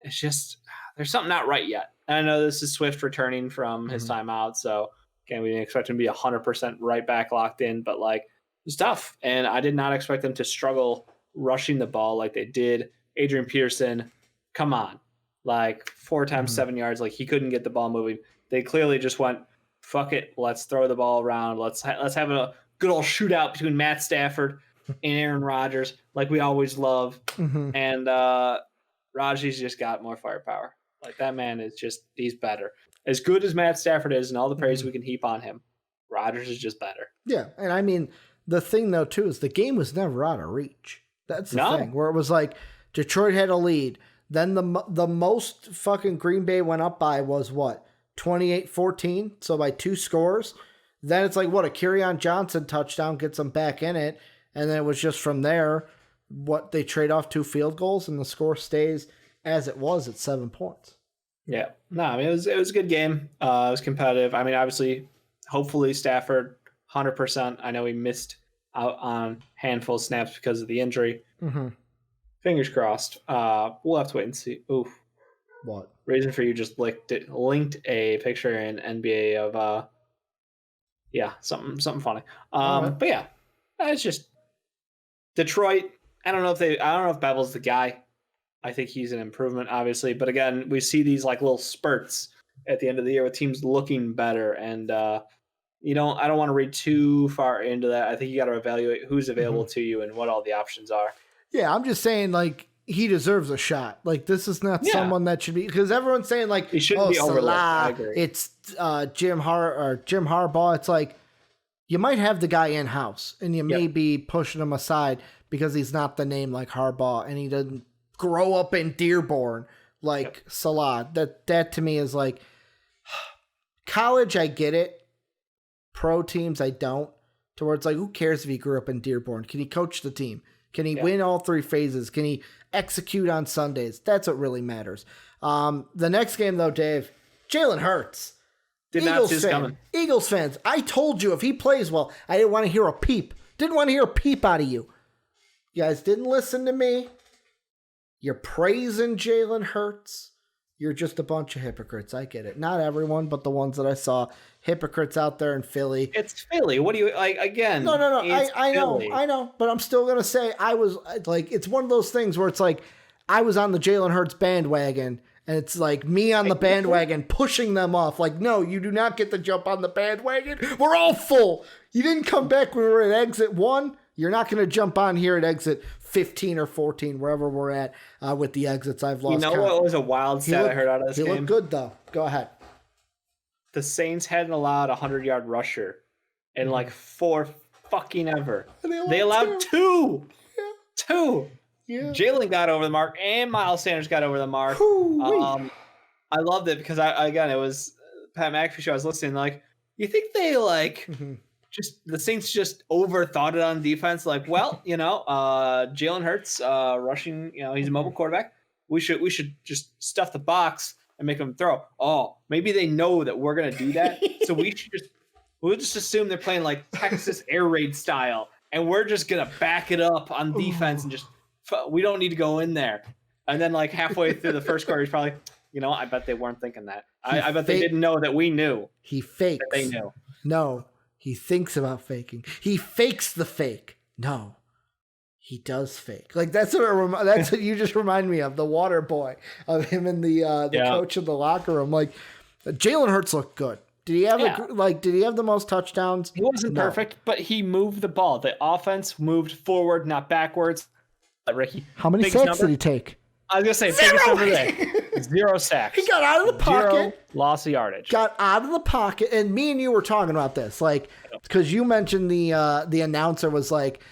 it's just, there's something not right yet. And I know this is Swift returning from his timeout. So, again, we didn't expect him to be 100% right back locked in. But, it's tough. And I did not expect them to struggle rushing the ball like they did. Adrian Peterson, come on. 4 times 7 yards. He couldn't get the ball moving. They clearly just went, fuck it. Let's throw the ball around. Let's have a good old shootout between Matt Stafford and Aaron Rodgers, like we always love. And Raji's just got more firepower. That man is he's better. As good as Matt Stafford is and all the praise we can heap on him, Rodgers is just better. Yeah, and I mean, the thing, though, too, is the game was never out of reach. That's the thing, where it was Detroit had a lead. Then the most fucking Green Bay went up by was what? 28-14, so by 2 scores. Then it's like, what, a Kerryon Johnson touchdown gets them back in it. And then it was just from there, what they trade off 2 field goals, and the score stays as it was at 7 points. Yeah. No, I mean, it was a good game. It was competitive. I mean, obviously, hopefully Stafford, 100%. I know he missed out on handful of snaps because of the injury. Mm-hmm. Fingers crossed. We'll have to wait and see. Oof. What? Reason for you just linked a picture in NBA of something funny. Right. But yeah, it's just Detroit. I don't know if Bevel's the guy. I think he's an improvement, obviously. But again, we see these like little spurts at the end of the year with teams looking better. And I don't want to read too far into that. I think you got to evaluate who's available to you and what all the options are. Yeah, I'm just saying, like, he deserves a shot. Like, this is not someone that should be, because everyone's saying, like, he shouldn't be overlooked. I agree. It's Jim Harbaugh. It's like, you might have the guy in house, and you may be pushing him aside because he's not the name like Harbaugh, and he doesn't grow up in Dearborn like Salah. That to me is like, college, I get it. Pro teams, I don't. To where it's like, who cares if he grew up in Dearborn? Can he coach the team? Can he win all 3 phases? Can he execute on Sundays? That's what really matters. The next game, though, Dave, Jalen Hurts. Did not see this coming. Eagles fans, I told you if he plays well, I didn't want to hear a peep. Didn't want to hear a peep out of you. You guys didn't listen to me. You're praising Jalen Hurts. You're just a bunch of hypocrites. I get it. Not everyone, but the ones that I saw. Hypocrites out there in Philly. It's Philly. What do you like again? No. I know. But I'm still going to say I was like, it's one of those things where it's like I was on the Jalen Hurts bandwagon, and it's like me on the bandwagon pushing them off. Like, no, you do not get to jump on the bandwagon. We're all full. You didn't come back when we were at exit 1. You're not going to jump on here at exit 15 or 14, wherever we're at with the exits. I've lost count. What was a wild stat I heard out of this game? He looked good, though. Go ahead. The Saints hadn't allowed a 100-yard rusher in like 4 fucking ever. They allowed 2. Yeah. 2. Yeah. Jalen got over the mark, and Miles Sanders got over the mark. I loved it because it was Pat McAfee show. I was listening. Like, you think they just the Saints just overthought it on defense? Like, well, Jalen Hurts rushing. He's a mobile quarterback. We should just stuff the box and make them throw. Oh, maybe they know that we're gonna do that, so we'll just assume they're playing like Texas air raid style, and we're just gonna back it up on defense and just we don't need to go in there. And then like halfway through the first quarter, he's probably, I bet they weren't thinking that. I bet they didn't know that we knew. He fakes. That they knew. No, he thinks about faking. He fakes the fake. No. He does fake. Like that's what you just remind me of, the water boy, of him and the coach in the locker room. Like, Jalen Hurts looked good. Did he have did he have the most touchdowns? He wasn't perfect, but he moved the ball. The offense moved forward, not backwards. Ricky, how many sacks did he take? I was gonna say 0. Biggest number there. 0 sacks. He got out of the pocket. 0 loss of yardage. Got out of the pocket, and me and you were talking about this, like, because you mentioned the announcer was like.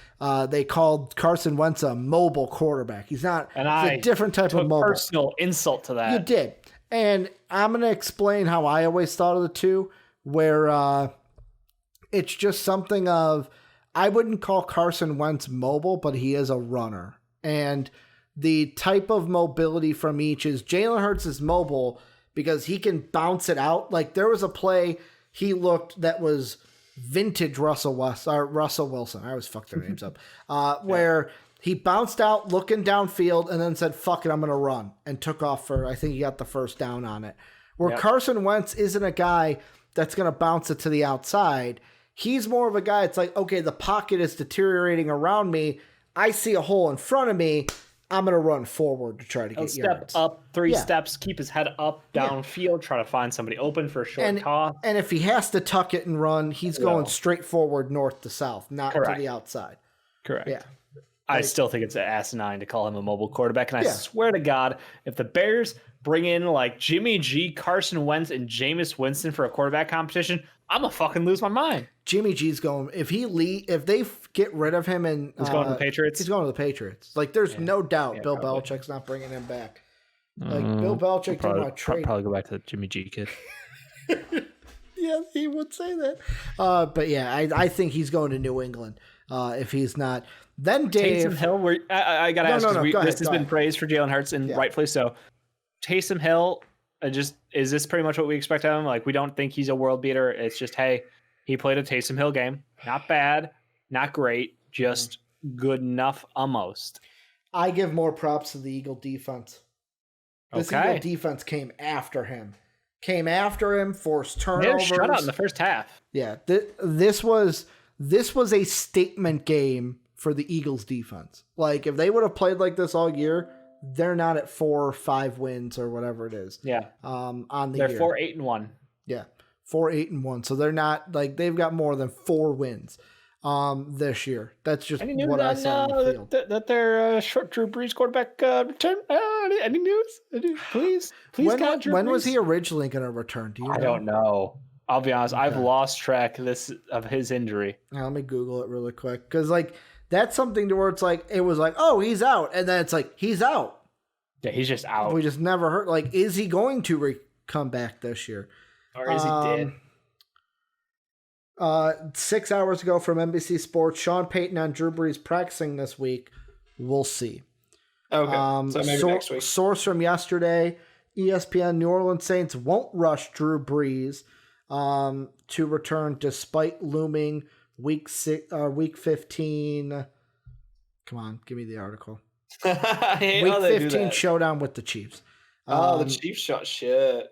They called Carson Wentz a mobile quarterback. He's not. And he's a different type of mobile. Personal insult to that. You did, and I'm gonna explain how I always thought of the two, where it's just something of I wouldn't call Carson Wentz mobile, but he is a runner, and the type of mobility from each is Jalen Hurts is mobile because he can bounce it out. Like there was a play he looked that was. Vintage Russell Wilson. I always fuck their names up. Where he bounced out looking downfield and then said, fuck it, I'm going to run. And took off I think he got the first down on it. Where Carson Wentz isn't a guy that's going to bounce it to the outside. He's more of a guy, it's like, okay, the pocket is deteriorating around me. I see a hole in front of me. I'm going to run forward to try to get yards. Step up 3 steps, keep his head up downfield, try to find somebody open for a short toss. And if he has to tuck it and run, he's going straight forward north to south, not to the outside. Correct. Yeah. I still think it's asinine to call him a mobile quarterback. And I swear to God, if the Bears bring in like Jimmy G, Carson Wentz, and Jameis Winston for a quarterback competition, I'm going to fucking lose my mind. Jimmy G's going, if they get rid of him and he's going to the Patriots. He's going to the Patriots. Like there's no doubt Bill Belichick's not bringing him back. Like Bill Belichick didn't want to trade. Probably go back to the Jimmy G kid. Yeah, he would say that. But yeah, I think he's going to New England. If he's not, then Dave. Taysom Hill. I gotta ask. No, This has been praised for Jalen Hurts, and rightfully so. Taysom Hill. Is this pretty much what we expect of him? Like, we don't think he's a world beater. It's just, hey, he played a Taysom Hill game. Not bad, not great, just good enough almost. I give more props to the Eagle defense. This Eagle defense came after him. Forced turnovers. They had a shutout in the first half. Yeah, this was a statement game for the Eagles defense. Like, if they would have played like this all year, they're not at 4 or 5 wins or whatever it is. Yeah. On the year. They're 4-8-1. Yeah. 4-8-1. So they're not like they've got more than 4 wins this year. That's just what I saw on the field. That their short Drew Brees quarterback return. Any news? Please. When was he originally going to return? Do you know? I don't know. I'll be honest. Okay. I've lost track of his injury. Now, let me Google it really quick because that's something to where it's like it was like, oh, he's out, and then it's like he's out. Yeah, he's just out. We just never heard. Like, is he going to come back this year, or is he dead? 6 hours ago from NBC Sports, Sean Payton on Drew Brees practicing this week. We'll see. Okay, so maybe next week. Source from yesterday: ESPN, New Orleans Saints won't rush Drew Brees to return despite looming week 15. Come on, give me the article. Week 15 showdown with the Chiefs. The Chiefs shot shit.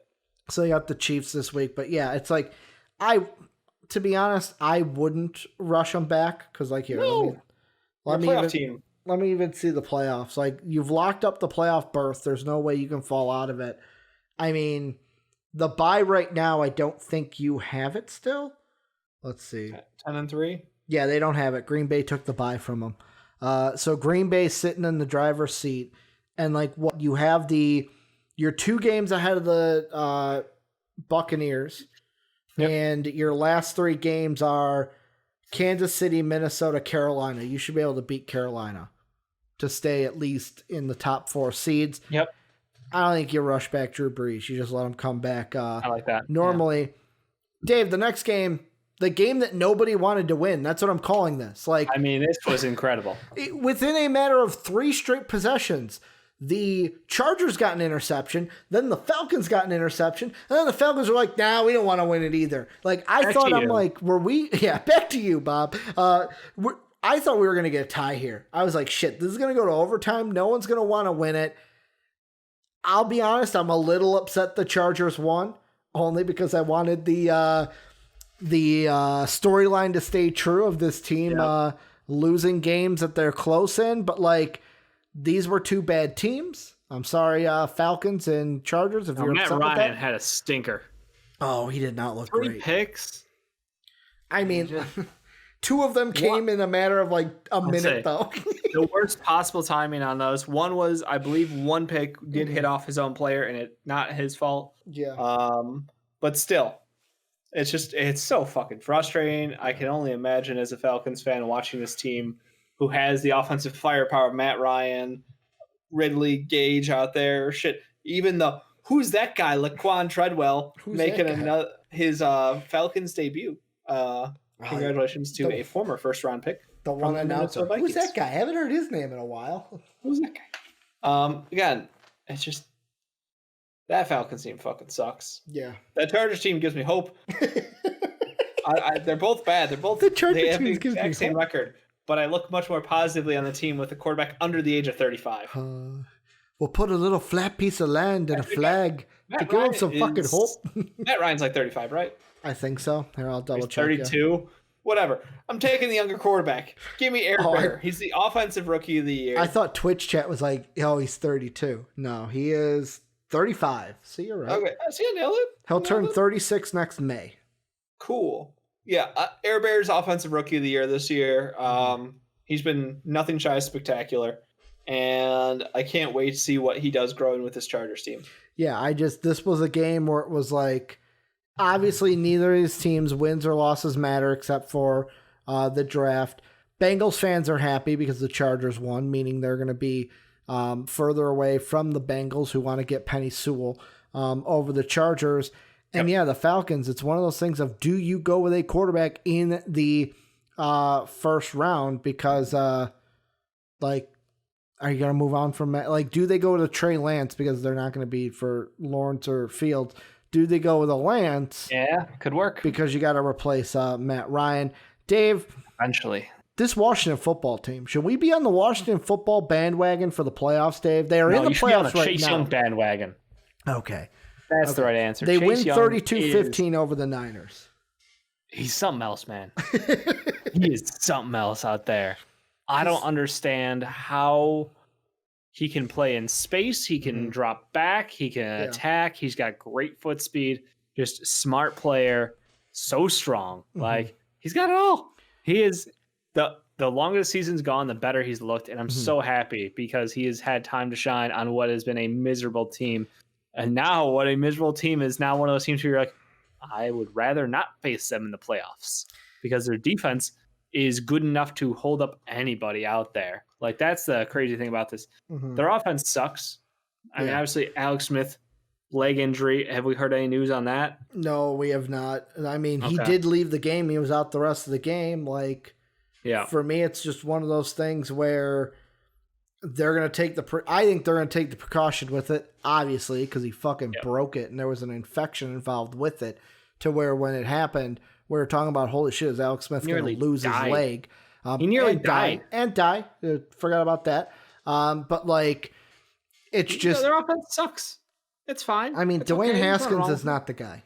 So you got the Chiefs this week, but yeah, it's like to be honest, I wouldn't rush them back because let me even see the playoffs. Like, you've locked up the playoff berth. There's no way you can fall out of it. I mean, the bye right now, I don't think you have it still. Let's see. 10-3? Yeah, they don't have it. Green Bay took the bye from them. So Green Bay's sitting in the driver's seat. And, what you have you're 2 games ahead of the Buccaneers. Yep. And your last 3 games are Kansas City, Minnesota, Carolina. You should be able to beat Carolina to stay at least in the top 4 seeds. Yep. I don't think you rush back Drew Brees. You just let him come back. I like that. Normally, Dave, the next game, the game that nobody wanted to win. That's what I'm calling this. This was incredible. Within a matter of 3 straight possessions, the Chargers got an interception, then the Falcons got an interception, and then the Falcons were like, nah, we don't want to win it either. Back to you, Bob. I thought we were going to get a tie here. I was like, shit, this is going to go to overtime. No one's going to want to win it. I'll be honest, I'm a little upset the Chargers won, only because I wanted the storyline to stay true of this team losing games that they're close in, but these were 2 bad teams. I'm sorry, Falcons and Chargers. If you're Matt upset with Ryan that. had a stinker. Oh, he did not look 3 great. picks. I mean, 2 of them came in a matter of a minute, though. The worst possible timing on those. One was, I believe, 1 pick did hit off his own player, and it not his fault. Yeah. But still, it's so fucking frustrating. I can only imagine as a Falcons fan watching this team who has the offensive firepower of Matt Ryan, Ridley, Gage out there. Shit, even who's that guy, Laquan Treadwell, making his Falcons debut. Congratulations to a former first-round pick. The one announcer. Who's that guy? I haven't heard his name in a while. Who's that guy? Again, it's just that Falcons team fucking sucks. Yeah. That Chargers team gives me hope. They're both bad. They have the exact same record. But I look much more positively on the team with a quarterback under the age of 35. We'll put a little flat piece of land and a flag to give him some fucking hope. Matt Ryan's 35, right? I think so. Here, I'll double check. 32. Whatever. I'm taking the younger quarterback. Give me Air Bear. He's the offensive rookie of the year. I thought Twitch chat was he's 32. No, he is 35. See, you're right. Okay. See, I nailed it. He'll turn 36 next May. Cool. Yeah. Air Bear's offensive rookie of the year this year. He's been nothing shy of spectacular. And I can't wait to see what he does growing with this Chargers team. Yeah, this was a game where it was obviously neither of these teams' wins or losses matter except for the draft. Bengals fans are happy because the Chargers won, meaning they're going to be further away from the Bengals who want to get Penny Sewell over the Chargers. And the Falcons, it's one of those things of, do you go with a quarterback in the first round? Because, are you going to move on from that? Like, do they go to Trey Lance because they're not going to be for Lawrence or Fields? Do they go with a Lance? Yeah, could work. Because you got to replace Matt Ryan. Dave. Eventually. This Washington football team, should we be on the Washington football bandwagon for the playoffs, Dave? They are in the playoffs right Chase now. Young bandwagon. Okay. That's the right answer. They Chase win 32-15 over the Niners. He's something else, man. He is something else out there. I don't understand how he can play in space. He can drop back. He can attack. He's got great foot speed. Just smart player. So strong. Like, he's got it all. He is the longer the season's gone, the better he's looked. And I'm so happy because he has had time to shine on what has been a miserable team. And now what a miserable team is now one of those teams where you're like, I would rather not face them in the playoffs because their defense is good enough to hold up anybody out there. Like, that's the crazy thing about this. Their offense sucks. I mean, obviously, Alex Smith, leg injury. Have we heard any news on that? No, we have not. I mean, he did leave the game. He was out the rest of the game. Like, for me, it's just one of those things where they're going to take I think they're going to take the precaution with it, obviously, because he fucking broke it and there was an infection involved with it, to where when it happened, we were talking about, holy shit, is Alex Smith going to lose his leg? He nearly died. And die. Forgot about that. But, like, it's just... Their offense sucks. It's fine. I mean, Dwayne Haskins is not the guy.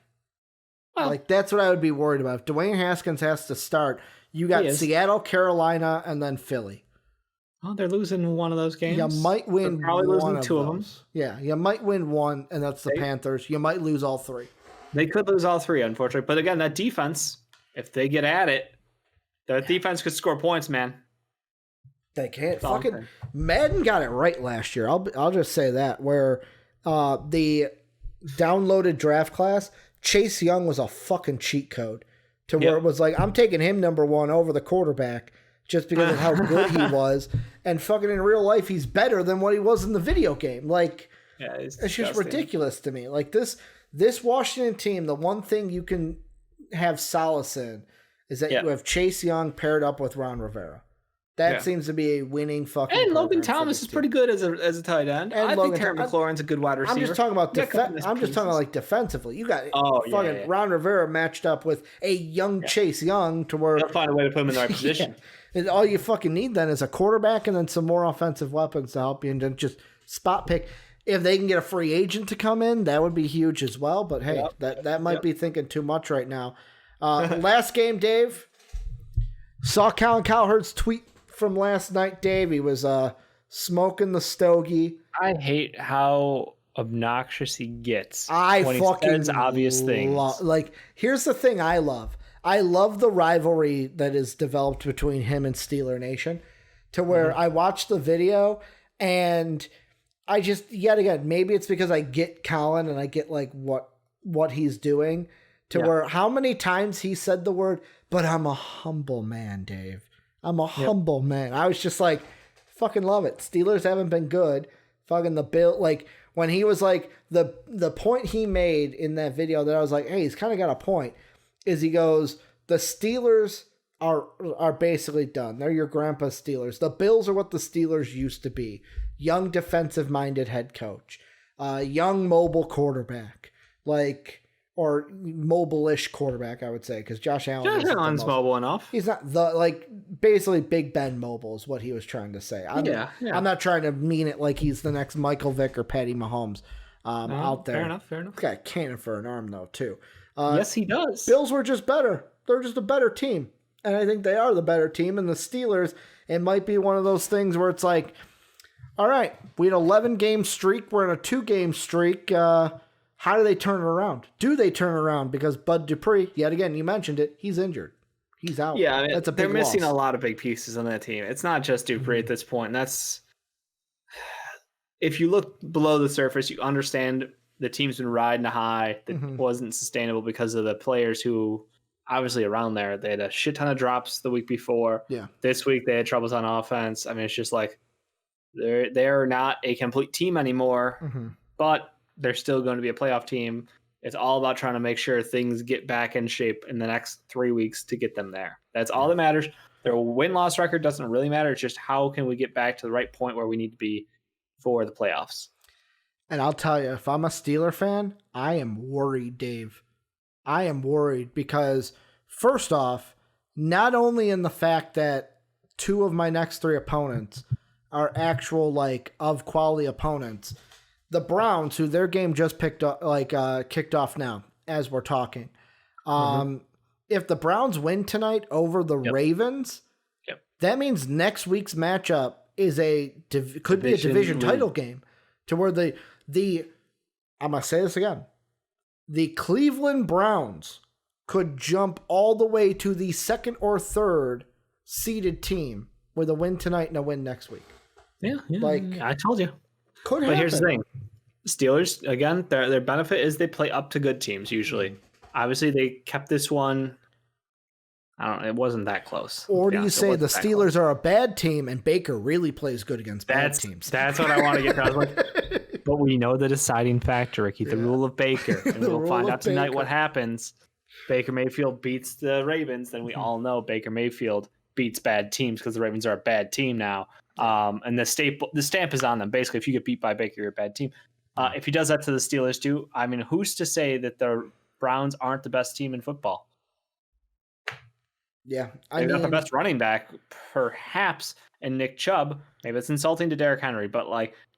Well, like, that's what I would be worried about. If Dwayne Haskins has to start, you got Seattle, Carolina, and then Philly. Oh, they're losing one of those games. You might win probably one losing of two those. of them. Yeah, you might win one, and that's the Panthers. You might lose all three. They could lose all three, unfortunately. But again, that defense, if they get at it, that defense could score points, man. They can't. Fucking Madden got it right last year. I'll just say that, where the downloaded draft class, Chase Young was a fucking cheat code, to where it was like, I'm taking him number one over the quarterback just because of how good he was, and fucking in real life he's better than what he was in the video game. Like, it's just ridiculous to me. Like, this Washington team, the one thing you can have solace in is that you have Chase Young paired up with Ron Rivera. That seems to be a winning fucking. And Logan Thomas is pretty good as a tight end. And I think Terry McLaurin's a good wide receiver. I'm just talking about I'm just talking about, like, defensively. You got Ron Rivera matched up with a young Chase Young, to where they'll find a way to put him in the right position. And all you fucking need then is a quarterback and then some more offensive weapons to help you, and then just spot pick. If they can get a free agent to come in, that would be huge as well. But hey, that might be thinking too much right now. Last game, Dave. Saw Colin Cowherd's tweet from last night, Dave. He was smoking the stogie. I hate how obnoxious he gets. I when fucking he says obvious things. Like, here's the thing I love. I love the rivalry that is developed between him and Steeler Nation, to where I watched the video and I just, yet again, maybe it's because I get Colin and I get, like, what he's doing, to where how many times he said the word, but I'm a humble man, Dave. I'm a humble man. I was just like, fucking love it. Steelers haven't been good. Fucking the Bill, like, when he was like, the point he made in that video that I was like, hey, he's kind of got a point, is he goes, the Steelers are basically done. They're your grandpa's Steelers. The Bills are what the Steelers used to be. Young defensive-minded head coach. Young mobile quarterback. Like, or mobile-ish quarterback, I would say, because Josh Allen's mobile enough. He's not basically Big Ben mobile is what he was trying to say. I'm not trying to mean it like he's the next Michael Vick or Patty Mahomes out there. Fair enough. He's got a cannon for an arm, though, too. Yes, he does. Bills were just better. They're just a better team. And I think they are the better team. And the Steelers, it might be one of those things where it's like, all right, we had an 11-game streak. We're in a 2-game streak. How do they turn it around? Do they turn it around? Because Bud Dupree, yet again, you mentioned it, he's injured. He's out. Yeah, I mean, that's a big they're missing loss. a lot of big pieces on that team. It's not just Dupree at this point. And that's, if you look below the surface, you understand the team's been riding a high that wasn't sustainable because of the players who, obviously around there, they had a shit ton of drops the week before. Yeah. This week they had troubles on offense. I mean, it's just like they're not a complete team anymore, but they're still going to be a playoff team. It's all about trying to make sure things get back in shape in the next 3 weeks to get them there. That's all that matters. Their win-loss record doesn't really matter. It's just how can we get back to the right point where we need to be for the playoffs. And I'll tell you, if I'm a Steeler fan, I am worried, Dave. I am worried because, first off, not only in the fact that 2 of my next 3 opponents are actual, of quality opponents. The Browns, who their game just kicked off now as we're talking. If the Browns win tonight over the Ravens, that means next week's matchup is could be a division title game, to where I'm gonna say this again, the Cleveland Browns could jump all the way to the 2nd or 3rd seeded team with a win tonight and a win next week. Yeah, I told you. Could happen. But here's the thing. Steelers, again, their benefit is they play up to good teams usually. Obviously, they kept this one. I don't know. It wasn't that close. Or do you say the Steelers are a bad team and Baker really plays good against bad teams? That's what I want to get to. But we know the deciding factor, Ricky, the rule of Baker. And we'll find out tonight what happens. Baker Mayfield beats the Ravens, then we all know Baker Mayfield beats bad teams because the Ravens are a bad team now. And the stamp is on them. Basically, if you get beat by Baker, you're a bad team. If he does that to the Steelers too, I mean, who's to say that the Browns aren't the best team in football? Yeah. They've got the best running back, perhaps, and Nick Chubb. Maybe it's insulting to Derrick Henry, but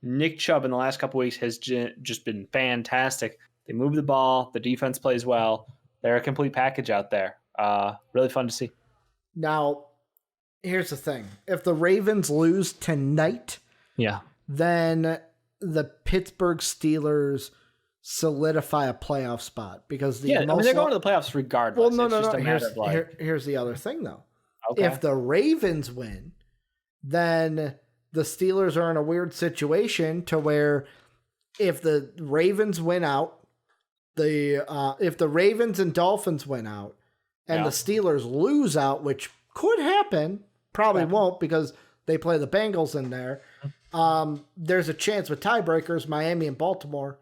Nick Chubb in the last couple weeks has just been fantastic. They move the ball. The defense plays well. They're a complete package out there. Really fun to see. Now, here's the thing. If the Ravens lose tonight, then the Pittsburgh Steelers solidify a playoff spot because they're going to the playoffs regardless. Well, no. Here's the other thing, though. Okay. If the Ravens win, then the Steelers are in a weird situation to where if the Ravens win out, if the Ravens and Dolphins win out, and the Steelers lose out, which could happen, probably won't because they play the Bengals in there. There's a chance with tiebreakers, Miami and Baltimore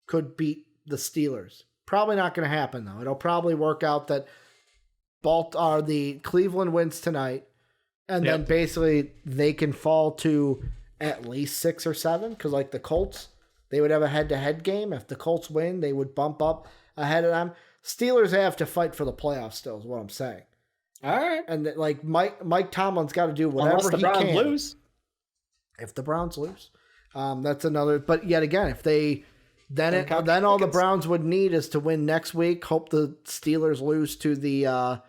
could beat the Steelers. Probably not going to happen, though. It'll probably work out that the Cleveland wins tonight, and then basically they can fall to at least 6 or 7, because the Colts, they would have a head-to-head game. If the Colts win, they would bump up ahead of them. Steelers have to fight for the playoffs still, is what I'm saying. All right. And Mike Tomlin's got to do whatever he can. Unless the Browns lose. If the Browns lose. That's another. But yet again, if they then all the Browns would need is to win next week. Hope the Steelers lose to the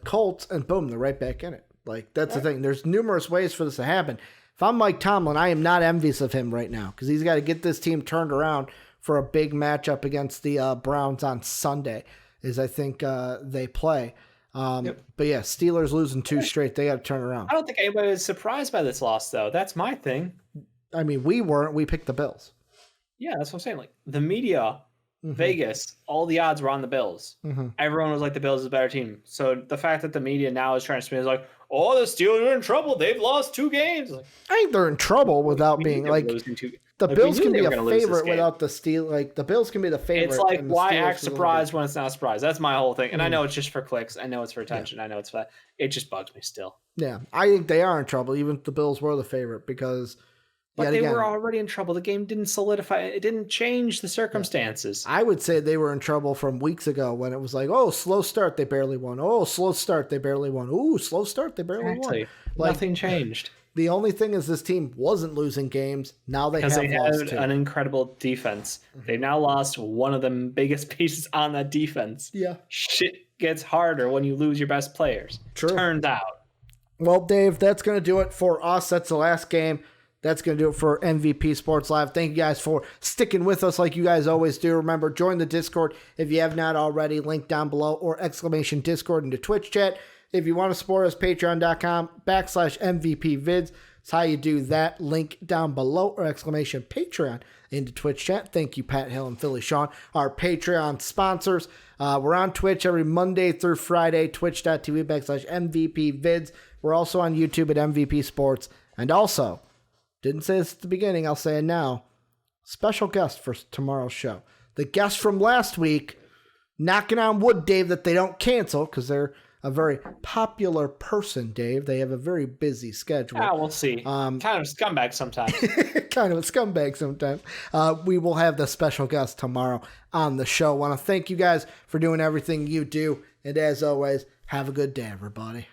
Colts, and boom, they're right back in it. That's the thing. There's numerous ways for this to happen. If I'm Mike Tomlin, I am not envious of him right now because he's got to get this team turned around for a big matchup against the Browns on Sunday. I think they play. But yeah, Steelers losing 2 straight. They got to turn around. I don't think anybody was surprised by this loss, though. That's my thing. I mean, we weren't. We picked the Bills. Yeah, that's what I'm saying. The media, Vegas, all the odds were on the Bills. Everyone was the Bills is a better team. So the fact that the media now is trying to spin is the Steelers are in trouble. They've lost 2 games. I think they're in trouble without being the Bills can be a favorite without the Steelers. The Bills can be the favorite. It's why act surprised when it's not a surprise? That's my whole thing. And I know it's just for clicks. I know it's for attention. Yeah. I know it's for that. It just bugs me still. Yeah, I think they are in trouble, even if the Bills were the favorite, because... But they were already in trouble. The game didn't solidify. It didn't change the circumstances. I would say they were in trouble from weeks ago when it was slow start, they barely won. Oh, slow start, they barely won. Ooh, slow start, they barely won. Nothing changed. The only thing is this team wasn't losing games. Now they have lost 2. An incredible defense. They've now lost one of the biggest pieces on that defense. Yeah. Shit gets harder when you lose your best players. True. Turns out. Well, Dave, that's going to do it for us. That's the last game. That's going to do it for MVP Sports Live. Thank you guys for sticking with us like you guys always do. Remember, join the Discord if you have not already. Link down below, or ! Discord into Twitch chat. If you want to support us, patreon.com/MVPvids. That's how you do that. Link down below, or ! Patreon into Twitch chat. Thank you, Pat Hill and Philly Sean, our Patreon sponsors. We're on Twitch every Monday through Friday, twitch.tv/MVPvids. We're also on YouTube at MVP Sports. And also, didn't say this at the beginning, I'll say it now, special guest for tomorrow's show. the guests from last week, knocking on wood, Dave, that they don't cancel because they're a very popular person, Dave. They have a very busy schedule. Yeah, we'll see. Kind of scumbag sometimes. Kind of a scumbag sometimes. We will have the special guest tomorrow on the show. Want to thank you guys for doing everything you do. And as always, have a good day, everybody.